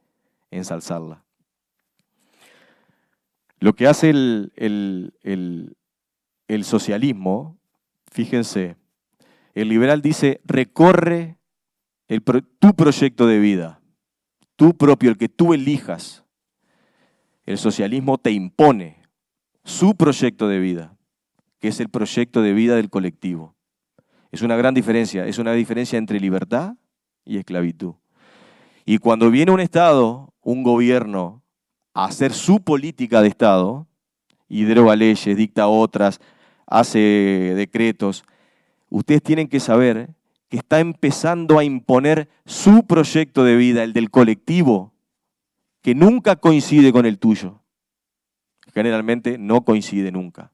ensalzarla. Lo que hace el socialismo, fíjense, el liberal dice, recorre tu proyecto de vida, tú propio, el que tú elijas. El socialismo te impone su proyecto de vida, que es el proyecto de vida del colectivo. Es una gran diferencia, es una diferencia entre libertad y esclavitud. Y cuando viene un Estado, un gobierno, a hacer su política de Estado, y deroga leyes, dicta otras, hace decretos, ustedes tienen que saber que está empezando a imponer su proyecto de vida, el del colectivo, que nunca coincide con el tuyo. Generalmente no coincide nunca.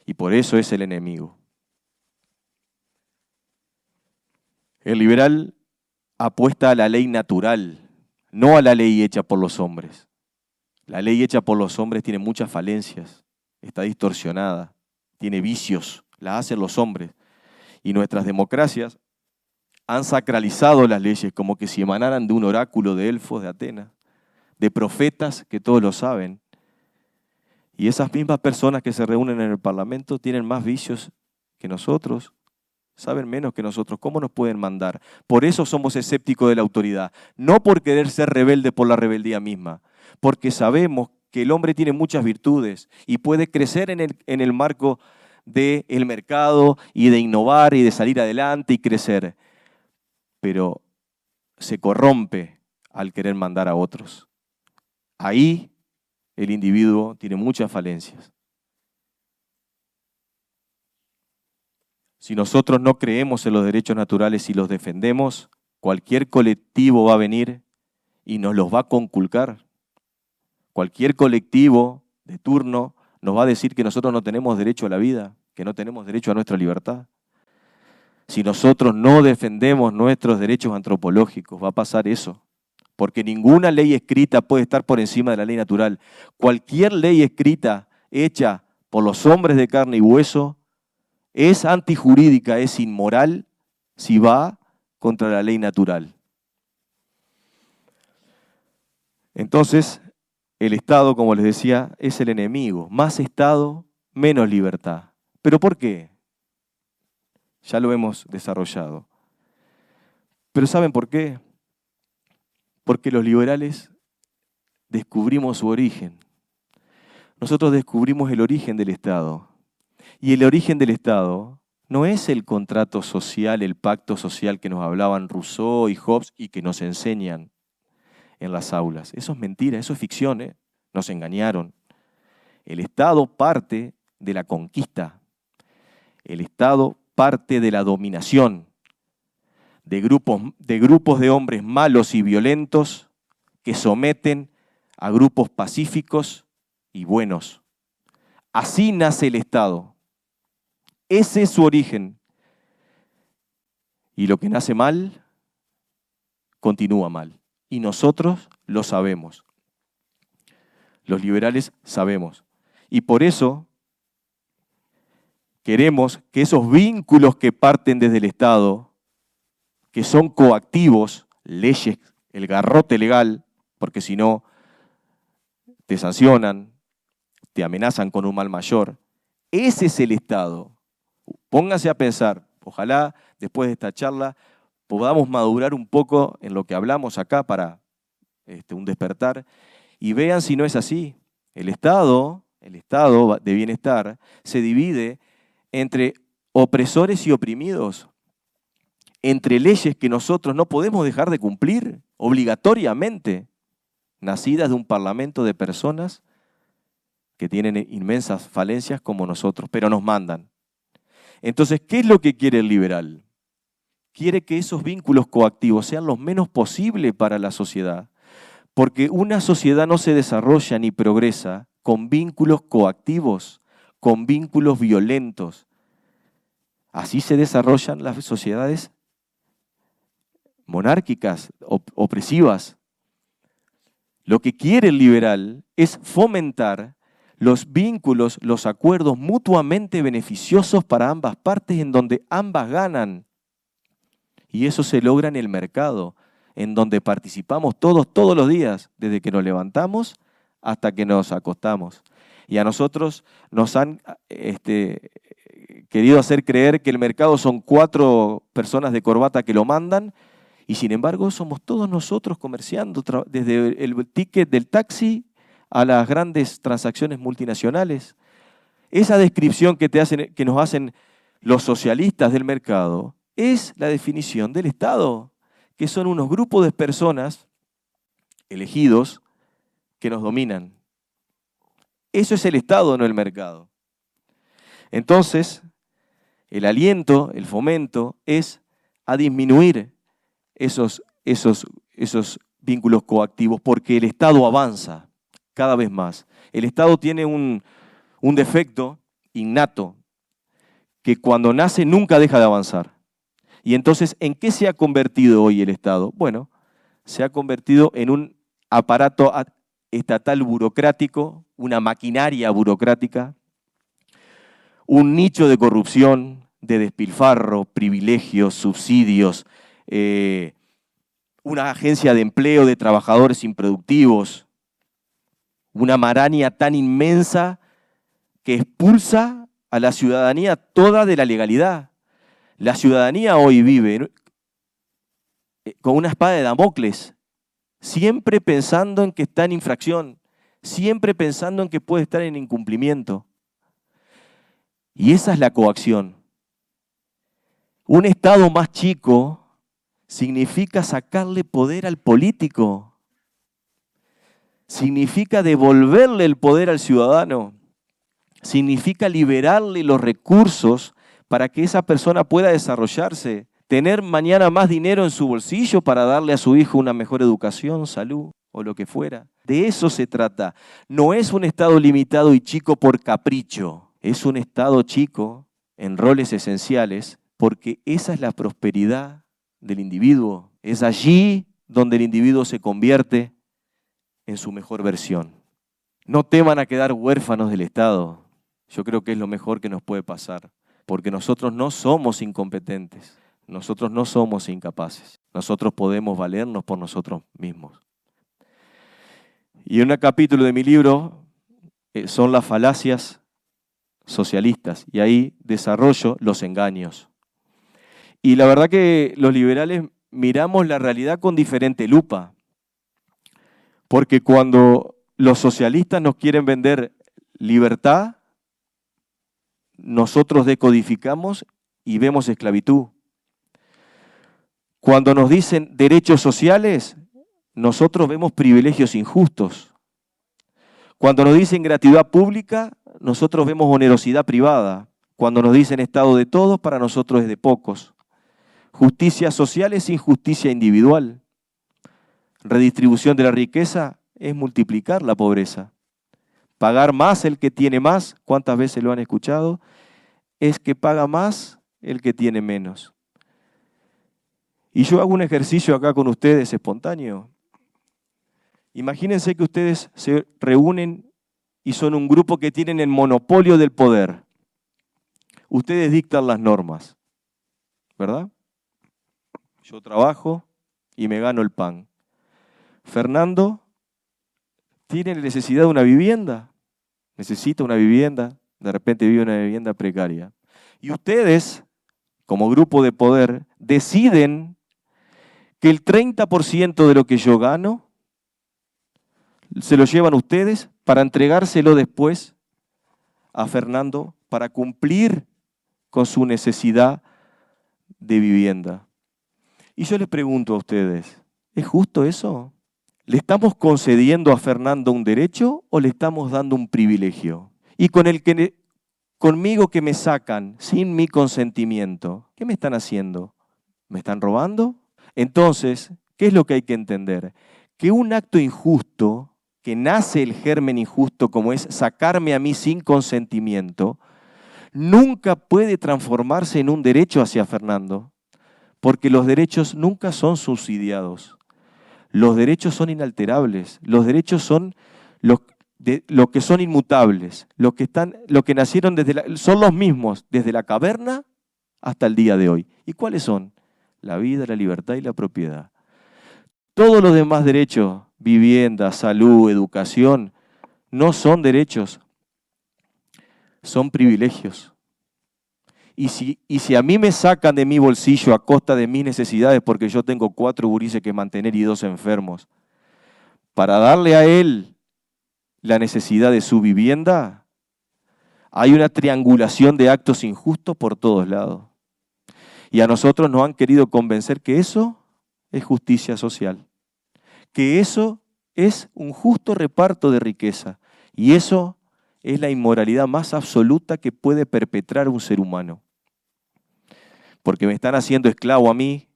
Y por eso es el enemigo. El liberal apuesta a la ley natural, no a la ley hecha por los hombres. La ley hecha por los hombres tiene muchas falencias, está distorsionada, tiene vicios, la hacen los hombres. Y nuestras democracias han sacralizado las leyes como que si emanaran de un oráculo de elfos de Atenas, de profetas que todos lo saben. Y esas mismas personas que se reúnen en el Parlamento tienen más vicios que nosotros, saben menos que nosotros. ¿Cómo nos pueden mandar? Por eso somos escépticos de la autoridad, no por querer ser rebelde por la rebeldía misma, porque sabemos que el hombre tiene muchas virtudes y puede crecer en el marco del mercado y de innovar y de salir adelante y crecer, pero se corrompe al querer mandar a otros. Ahí el individuo tiene muchas falencias. Si nosotros no creemos en los derechos naturales y los defendemos, cualquier colectivo va a venir y nos los va a conculcar. Cualquier colectivo de turno nos va a decir que nosotros no tenemos derecho a la vida, que no tenemos derecho a nuestra libertad. Si nosotros no defendemos nuestros derechos antropológicos, va a pasar eso. Porque ninguna ley escrita puede estar por encima de la ley natural. Cualquier ley escrita, hecha por los hombres de carne y hueso, es antijurídica, es inmoral si va contra la ley natural. Entonces, el Estado, como les decía, es el enemigo. Más Estado, menos libertad. ¿Pero por qué? Ya lo hemos desarrollado. ¿Pero saben por qué? Porque los liberales descubrimos su origen. Nosotros descubrimos el origen del Estado. Y el origen del Estado no es el contrato social, el pacto social que nos hablaban Rousseau y Hobbes y que nos enseñan en las aulas. Eso es mentira, eso es ficción, ¿eh? Nos engañaron. El Estado parte de la conquista. El Estado parte de la dominación de grupos de hombres malos y violentos que someten a grupos pacíficos y buenos. Así nace el Estado. Ese es su origen. Y lo que nace mal, continúa mal. Y nosotros lo sabemos. Los liberales sabemos. Y por eso queremos que esos vínculos que parten desde el Estado, que son coactivos, leyes, el garrote legal, porque si no te sancionan, te amenazan con un mal mayor. Ese es el Estado. Póngase a pensar, ojalá después de esta charla podamos madurar un poco en lo que hablamos acá para un despertar y vean si no es así. El Estado de bienestar se divide entre opresores y oprimidos, entre leyes que nosotros no podemos dejar de cumplir obligatoriamente, nacidas de un parlamento de personas que tienen inmensas falencias como nosotros, pero nos mandan. Entonces, ¿qué es lo que quiere el liberal? Quiere que esos vínculos coactivos sean los menos posible para la sociedad, porque una sociedad no se desarrolla ni progresa con vínculos coactivos, con vínculos violentos. Así se desarrollan las sociedades monárquicas, opresivas. Lo que quiere el liberal es fomentar los vínculos, los acuerdos mutuamente beneficiosos para ambas partes, en donde ambas ganan. Y eso se logra en el mercado, en donde participamos todos los días, desde que nos levantamos hasta que nos acostamos. Y a nosotros nos han querido hacer creer que el mercado son 4 personas de corbata que lo mandan, y sin embargo somos todos nosotros comerciando, desde el ticket del taxi a las grandes transacciones multinacionales. Esa descripción que nos hacen los socialistas del mercado es la definición del Estado, que son unos grupos de personas elegidos que nos dominan. Eso es el Estado, no el mercado. Entonces, el aliento, el fomento, es a disminuir esos vínculos coactivos, porque el Estado avanza cada vez más. El Estado tiene un defecto innato, que cuando nace nunca deja de avanzar. Y entonces, ¿en qué se ha convertido hoy el Estado? Bueno, se ha convertido en un aparato estatal burocrático, una maquinaria burocrática, un nicho de corrupción, de despilfarro, privilegios, subsidios, una agencia de empleo de trabajadores improductivos, una maraña tan inmensa que expulsa a la ciudadanía toda de la legalidad. La ciudadanía hoy vive con una espada de Damocles, siempre pensando en que está en infracción, siempre pensando en que puede estar en incumplimiento. Y esa es la coacción. Un Estado más chico significa sacarle poder al político, significa devolverle el poder al ciudadano, significa liberarle los recursos para que esa persona pueda desarrollarse, tener mañana más dinero en su bolsillo para darle a su hijo una mejor educación, salud o lo que fuera. De eso se trata. No es un Estado limitado y chico por capricho, es un Estado chico en roles esenciales, porque esa es la prosperidad del individuo. Es allí donde el individuo se convierte en su mejor versión. No teman a quedar huérfanos del Estado. Yo creo que es lo mejor que nos puede pasar, porque nosotros no somos incompetentes, nosotros no somos incapaces, nosotros podemos valernos por nosotros mismos. Y en un capítulo de mi libro son las falacias socialistas, y ahí desarrollo los engaños. Y la verdad que los liberales miramos la realidad con diferente lupa, porque cuando los socialistas nos quieren vender libertad, nosotros decodificamos y vemos esclavitud. Cuando nos dicen derechos sociales, nosotros vemos privilegios injustos. Cuando nos dicen gratuidad pública, nosotros vemos onerosidad privada. Cuando nos dicen Estado de todos, para nosotros es de pocos. Justicia social es injusticia individual. redistribución de la riqueza es multiplicar la pobreza. Pagar más el que tiene más, ¿cuántas veces lo han escuchado? Es que paga más el que tiene menos. Y yo hago un ejercicio acá con ustedes espontáneo. Imagínense que ustedes se reúnen y son un grupo que tienen el monopolio del poder. Ustedes dictan las normas, ¿verdad? Yo trabajo y me gano el pan. Fernando tiene necesidad de una vivienda, necesita una vivienda, de repente vive una vivienda precaria. Y ustedes, como grupo de poder, deciden que el 30% de lo que yo gano se lo llevan ustedes para entregárselo después a Fernando para cumplir con su necesidad de vivienda. Y yo les pregunto a ustedes, ¿es justo eso? ¿Le estamos concediendo a Fernando un derecho o le estamos dando un privilegio? Y conmigo que me sacan sin mi consentimiento, ¿qué me están haciendo? ¿Me están robando? Entonces, ¿qué es lo que hay que entender? Que un acto injusto, que nace el germen injusto como es sacarme a mí sin consentimiento, nunca puede transformarse en un derecho hacia Fernando, porque los derechos nunca son subsidiados. Los derechos son inalterables, los derechos son lo que son inmutables, lo que nacieron son los mismos desde la caverna hasta el día de hoy. ¿Y cuáles son? La vida, la libertad y la propiedad. Todos los demás derechos, vivienda, salud, educación, no son derechos, son privilegios. Y si a mí me sacan de mi bolsillo a costa de mis necesidades, porque yo tengo 4 gurises que mantener y 2 enfermos, para darle a él la necesidad de su vivienda, hay una triangulación de actos injustos por todos lados. Y a nosotros nos han querido convencer que eso es justicia social, que eso es un justo reparto de riqueza, y eso es la inmoralidad más absoluta que puede perpetrar un ser humano. Porque me están haciendo esclavo a mí,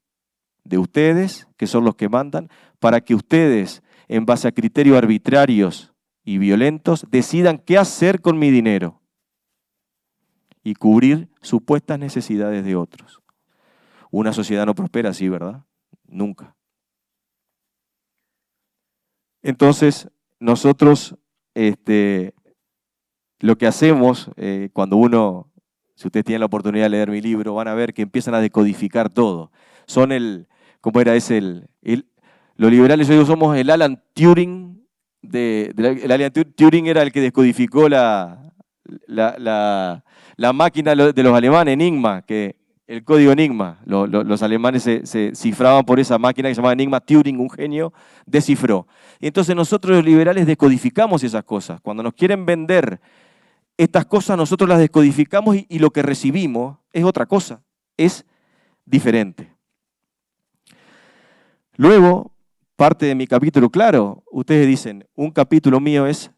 de ustedes, que son los que mandan, para que ustedes, en base a criterios arbitrarios y violentos, decidan qué hacer con mi dinero y cubrir supuestas necesidades de otros. Una sociedad no prospera así, ¿verdad? Nunca. Entonces, nosotros lo que hacemos cuando si ustedes tienen la oportunidad de leer mi libro, van a ver que empiezan a decodificar todo. Son ¿cómo era ese? Los liberales, yo digo, somos el Alan Turing. El Alan Turing era el que descodificó la máquina de los alemanes, Enigma, el código Enigma. Los alemanes se cifraban por esa máquina que se llamaba Enigma. Turing, un genio, descifró. Y entonces nosotros los liberales descodificamos esas cosas. Cuando nos quieren vender estas cosas, nosotros las descodificamos y lo que recibimos es otra cosa, es diferente. Luego, parte de mi capítulo, claro, ustedes dicen, un capítulo mío es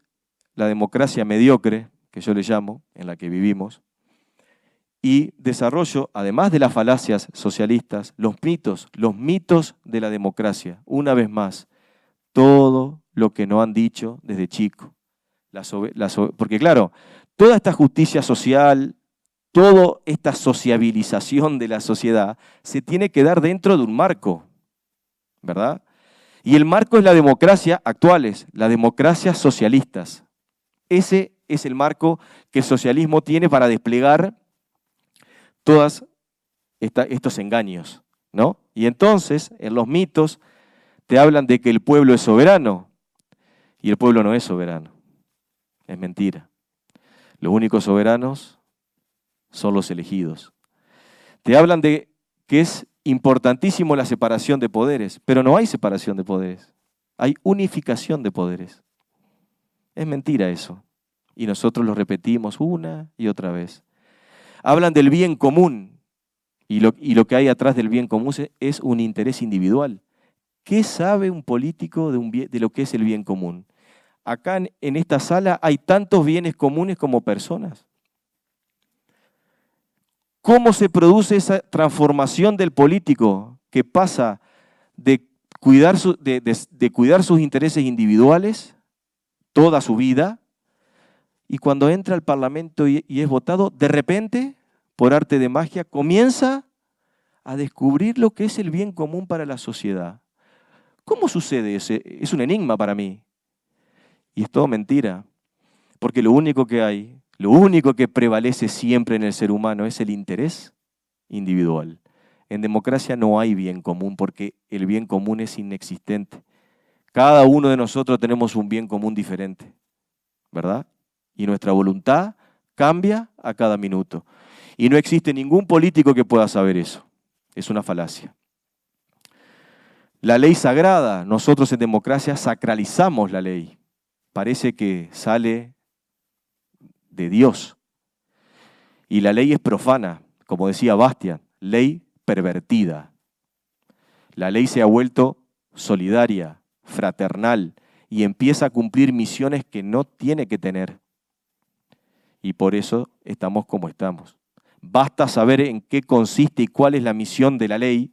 la democracia mediocre, que yo le llamo, en la que vivimos, y desarrollo, además de las falacias socialistas, los mitos de la democracia. Una vez más, todo lo que nos han dicho desde chico. Porque claro, toda esta justicia social, toda esta sociabilización de la sociedad se tiene que dar dentro de un marco, ¿verdad? Y el marco es la democracia actuales, las democracias socialistas. Ese es el marco que el socialismo tiene para desplegar todos estos engaños, ¿no? Y entonces, en los mitos, te hablan de que el pueblo es soberano, y el pueblo no es soberano. Es mentira. Los únicos soberanos son los elegidos. Te hablan de que es importantísimo la separación de poderes, pero no hay separación de poderes. Hay unificación de poderes. Es mentira eso. Y nosotros lo repetimos una y otra vez. Hablan del bien común, y lo que hay atrás del bien común es un interés individual. ¿Qué sabe un político de lo que es el bien común? Acá en esta sala hay tantos bienes comunes como personas. ¿Cómo se produce esa transformación del político que pasa de de cuidar sus intereses individuales toda su vida, y cuando entra al Parlamento y es votado, de repente, por arte de magia, comienza a descubrir lo que es el bien común para la sociedad. ¿Cómo sucede eso? Es un enigma para mí. Y es todo mentira, porque lo único que hay, lo único que prevalece siempre en el ser humano es el interés individual. En democracia no hay bien común porque el bien común es inexistente. Cada uno de nosotros tenemos un bien común diferente, ¿verdad? Y nuestra voluntad cambia a cada minuto. Y no existe ningún político que pueda saber eso. Es una falacia. La ley sagrada, nosotros en democracia sacralizamos la ley. Parece que sale de Dios. Y la ley es profana, como decía Bastian, ley pervertida. La ley se ha vuelto solidaria, fraternal, y empieza a cumplir misiones que no tiene que tener. Y por eso estamos como estamos. Basta saber en qué consiste y cuál es la misión de la ley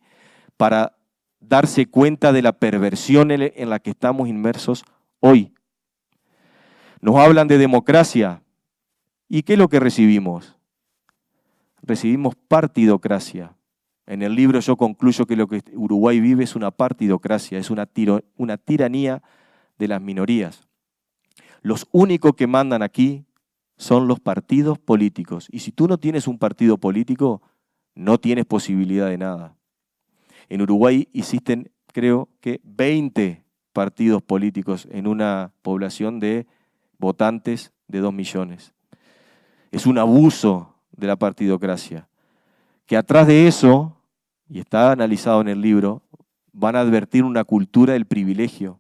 para darse cuenta de la perversión en la que estamos inmersos hoy. Nos hablan de democracia. ¿Y qué es lo que recibimos? Recibimos partidocracia. En el libro yo concluyo que lo que Uruguay vive es una partidocracia, es una tiranía de las minorías. Los únicos que mandan aquí son los partidos políticos. Y si tú no tienes un partido político, no tienes posibilidad de nada. En Uruguay existen, creo que 20 partidos políticos en una población de votantes de 2 millones. Es un abuso de la partidocracia. Que atrás de eso, y está analizado en el libro, van a advertir una cultura del privilegio.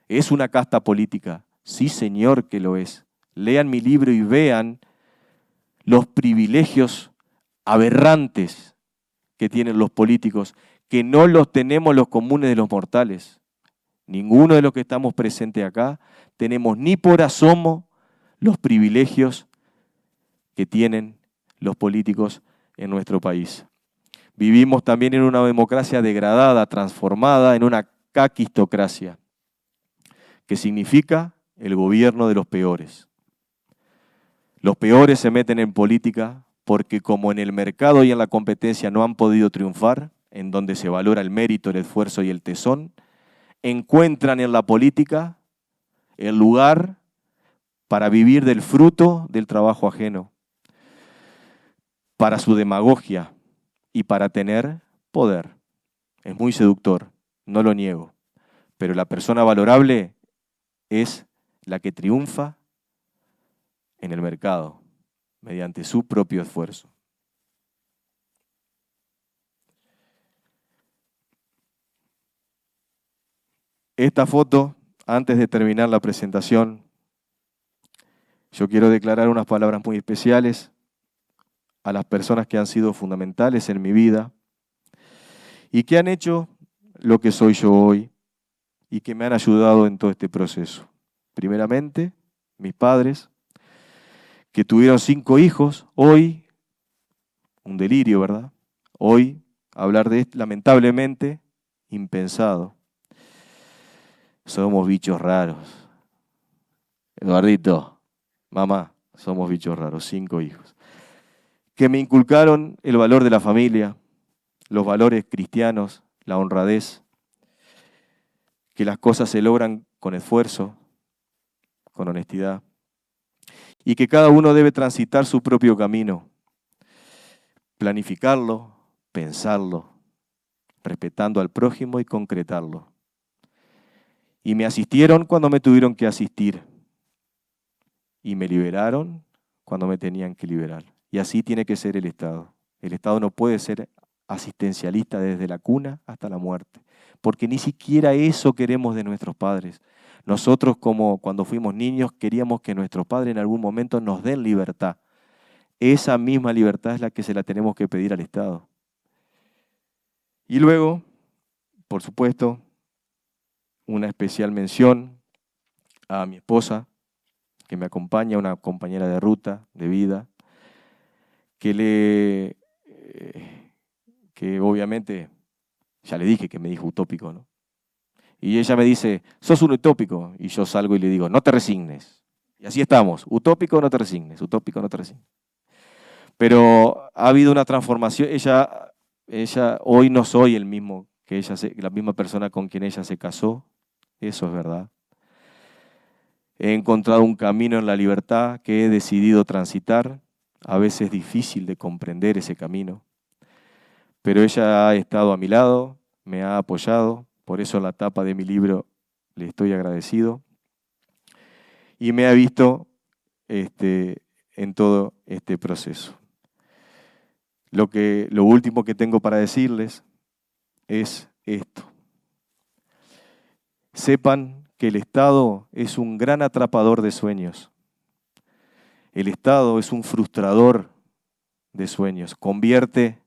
¿Es una casta política? Sí, señor, que lo es. Lean mi libro y vean los privilegios aberrantes que tienen los políticos, que no los tenemos los comunes de los mortales. Ninguno de los que estamos presentes acá tenemos ni por asomo los privilegios que tienen los políticos en nuestro país. Vivimos también en una democracia degradada, transformada en una caquistocracia, que significa el gobierno de los peores. Los peores se meten en política porque como en el mercado y en la competencia no han podido triunfar, en donde se valora el mérito, el esfuerzo y el tesón, encuentran en la política el lugar para vivir del fruto del trabajo ajeno, para su demagogia y para tener poder. Es muy seductor, no lo niego, pero la persona valorable es la que triunfa en el mercado mediante su propio esfuerzo. Esta foto, antes de terminar la presentación, yo quiero declarar unas palabras muy especiales a las personas que han sido fundamentales en mi vida y que han hecho lo que soy yo hoy y que me han ayudado en todo este proceso. Primeramente, mis padres, que tuvieron 5 hijos, hoy, un delirio, ¿verdad? Hoy, hablar de esto, lamentablemente, impensado. Somos bichos raros. Eduardito, mamá, somos bichos raros, 5 hijos. Que me inculcaron el valor de la familia, los valores cristianos, la honradez, que las cosas se logran con esfuerzo, con honestidad, y que cada uno debe transitar su propio camino, planificarlo, pensarlo, respetando al prójimo y concretarlo. Y me asistieron cuando me tuvieron que asistir, y me liberaron cuando me tenían que liberar. Y así tiene que ser el Estado. El Estado no puede ser asistencialista desde la cuna hasta la muerte, porque ni siquiera eso queremos de nuestros padres. Nosotros, como cuando fuimos niños, queríamos que nuestros padres en algún momento nos den libertad. Esa misma libertad es la que se la tenemos que pedir al Estado. Y luego, por supuesto, una especial mención a mi esposa, que me acompaña, una compañera de ruta, de vida, que obviamente, ya le dije que me dijo utópico, ¿no? Y ella me dice, sos un utópico. Y yo salgo y le digo, no te resignes. Y así estamos, utópico, no te resignes, utópico, no te resignes. Pero ha habido una transformación. Ella hoy no soy el mismo que ella, la misma persona con quien ella se casó. Eso es verdad. He encontrado un camino en la libertad que he decidido transitar. A veces es difícil de comprender ese camino. Pero ella ha estado a mi lado, me ha apoyado. Por eso en la tapa de mi libro le estoy agradecido. Y me ha visto en todo este proceso. Lo último que tengo para decirles es esto. Sepan que el Estado es un gran atrapador de sueños. El Estado es un frustrador de sueños. Convierte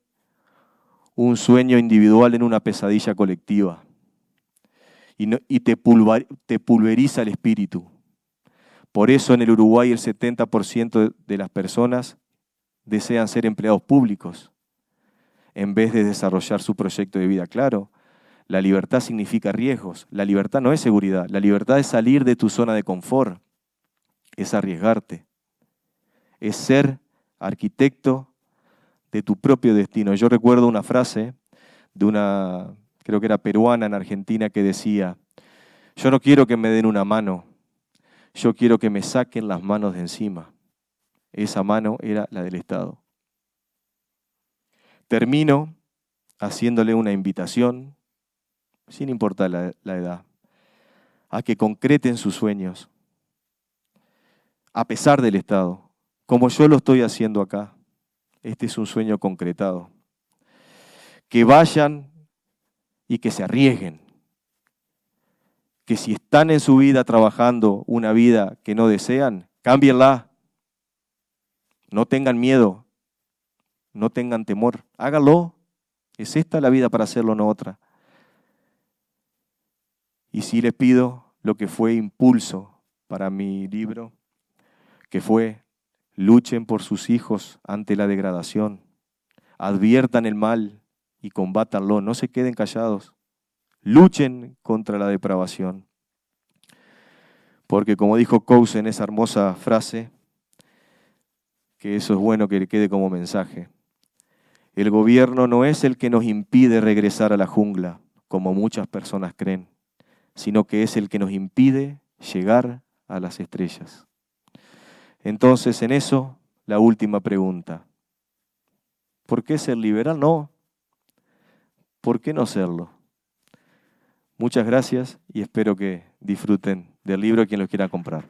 un sueño individual en una pesadilla colectiva. Y te pulveriza el espíritu. Por eso en el Uruguay el 70% de las personas desean ser empleados públicos en vez de desarrollar su proyecto de vida. Claro, la libertad significa riesgos. La libertad no es seguridad. La libertad es salir de tu zona de confort. Es arriesgarte. Es ser arquitecto de tu propio destino. Yo recuerdo una frase de una, creo que era peruana en Argentina, que decía, yo no quiero que me den una mano, yo quiero que me saquen las manos de encima. Esa mano era la del Estado. Termino haciéndole una invitación, sin importar la edad, a que concreten sus sueños, a pesar del Estado, como yo lo estoy haciendo acá. Este es un sueño concretado. Que vayan y que se arriesguen. Que si están en su vida trabajando una vida que no desean, cámbienla. No tengan miedo, no tengan temor, háganlo. Es esta la vida para hacerlo, no otra. Y sí les pido lo que fue impulso para mi libro, que fue: luchen por sus hijos ante la degradación, adviertan el mal y combátanlo, no se queden callados, luchen contra la depravación. Porque como dijo Coase en esa hermosa frase, que eso es bueno que le quede como mensaje, el gobierno no es el que nos impide regresar a la jungla, como muchas personas creen, sino que es el que nos impide llegar a las estrellas. Entonces, en eso, la última pregunta. ¿Por qué ser liberal? No. ¿Por qué no serlo? Muchas gracias y espero que disfruten del libro quien lo quiera comprar.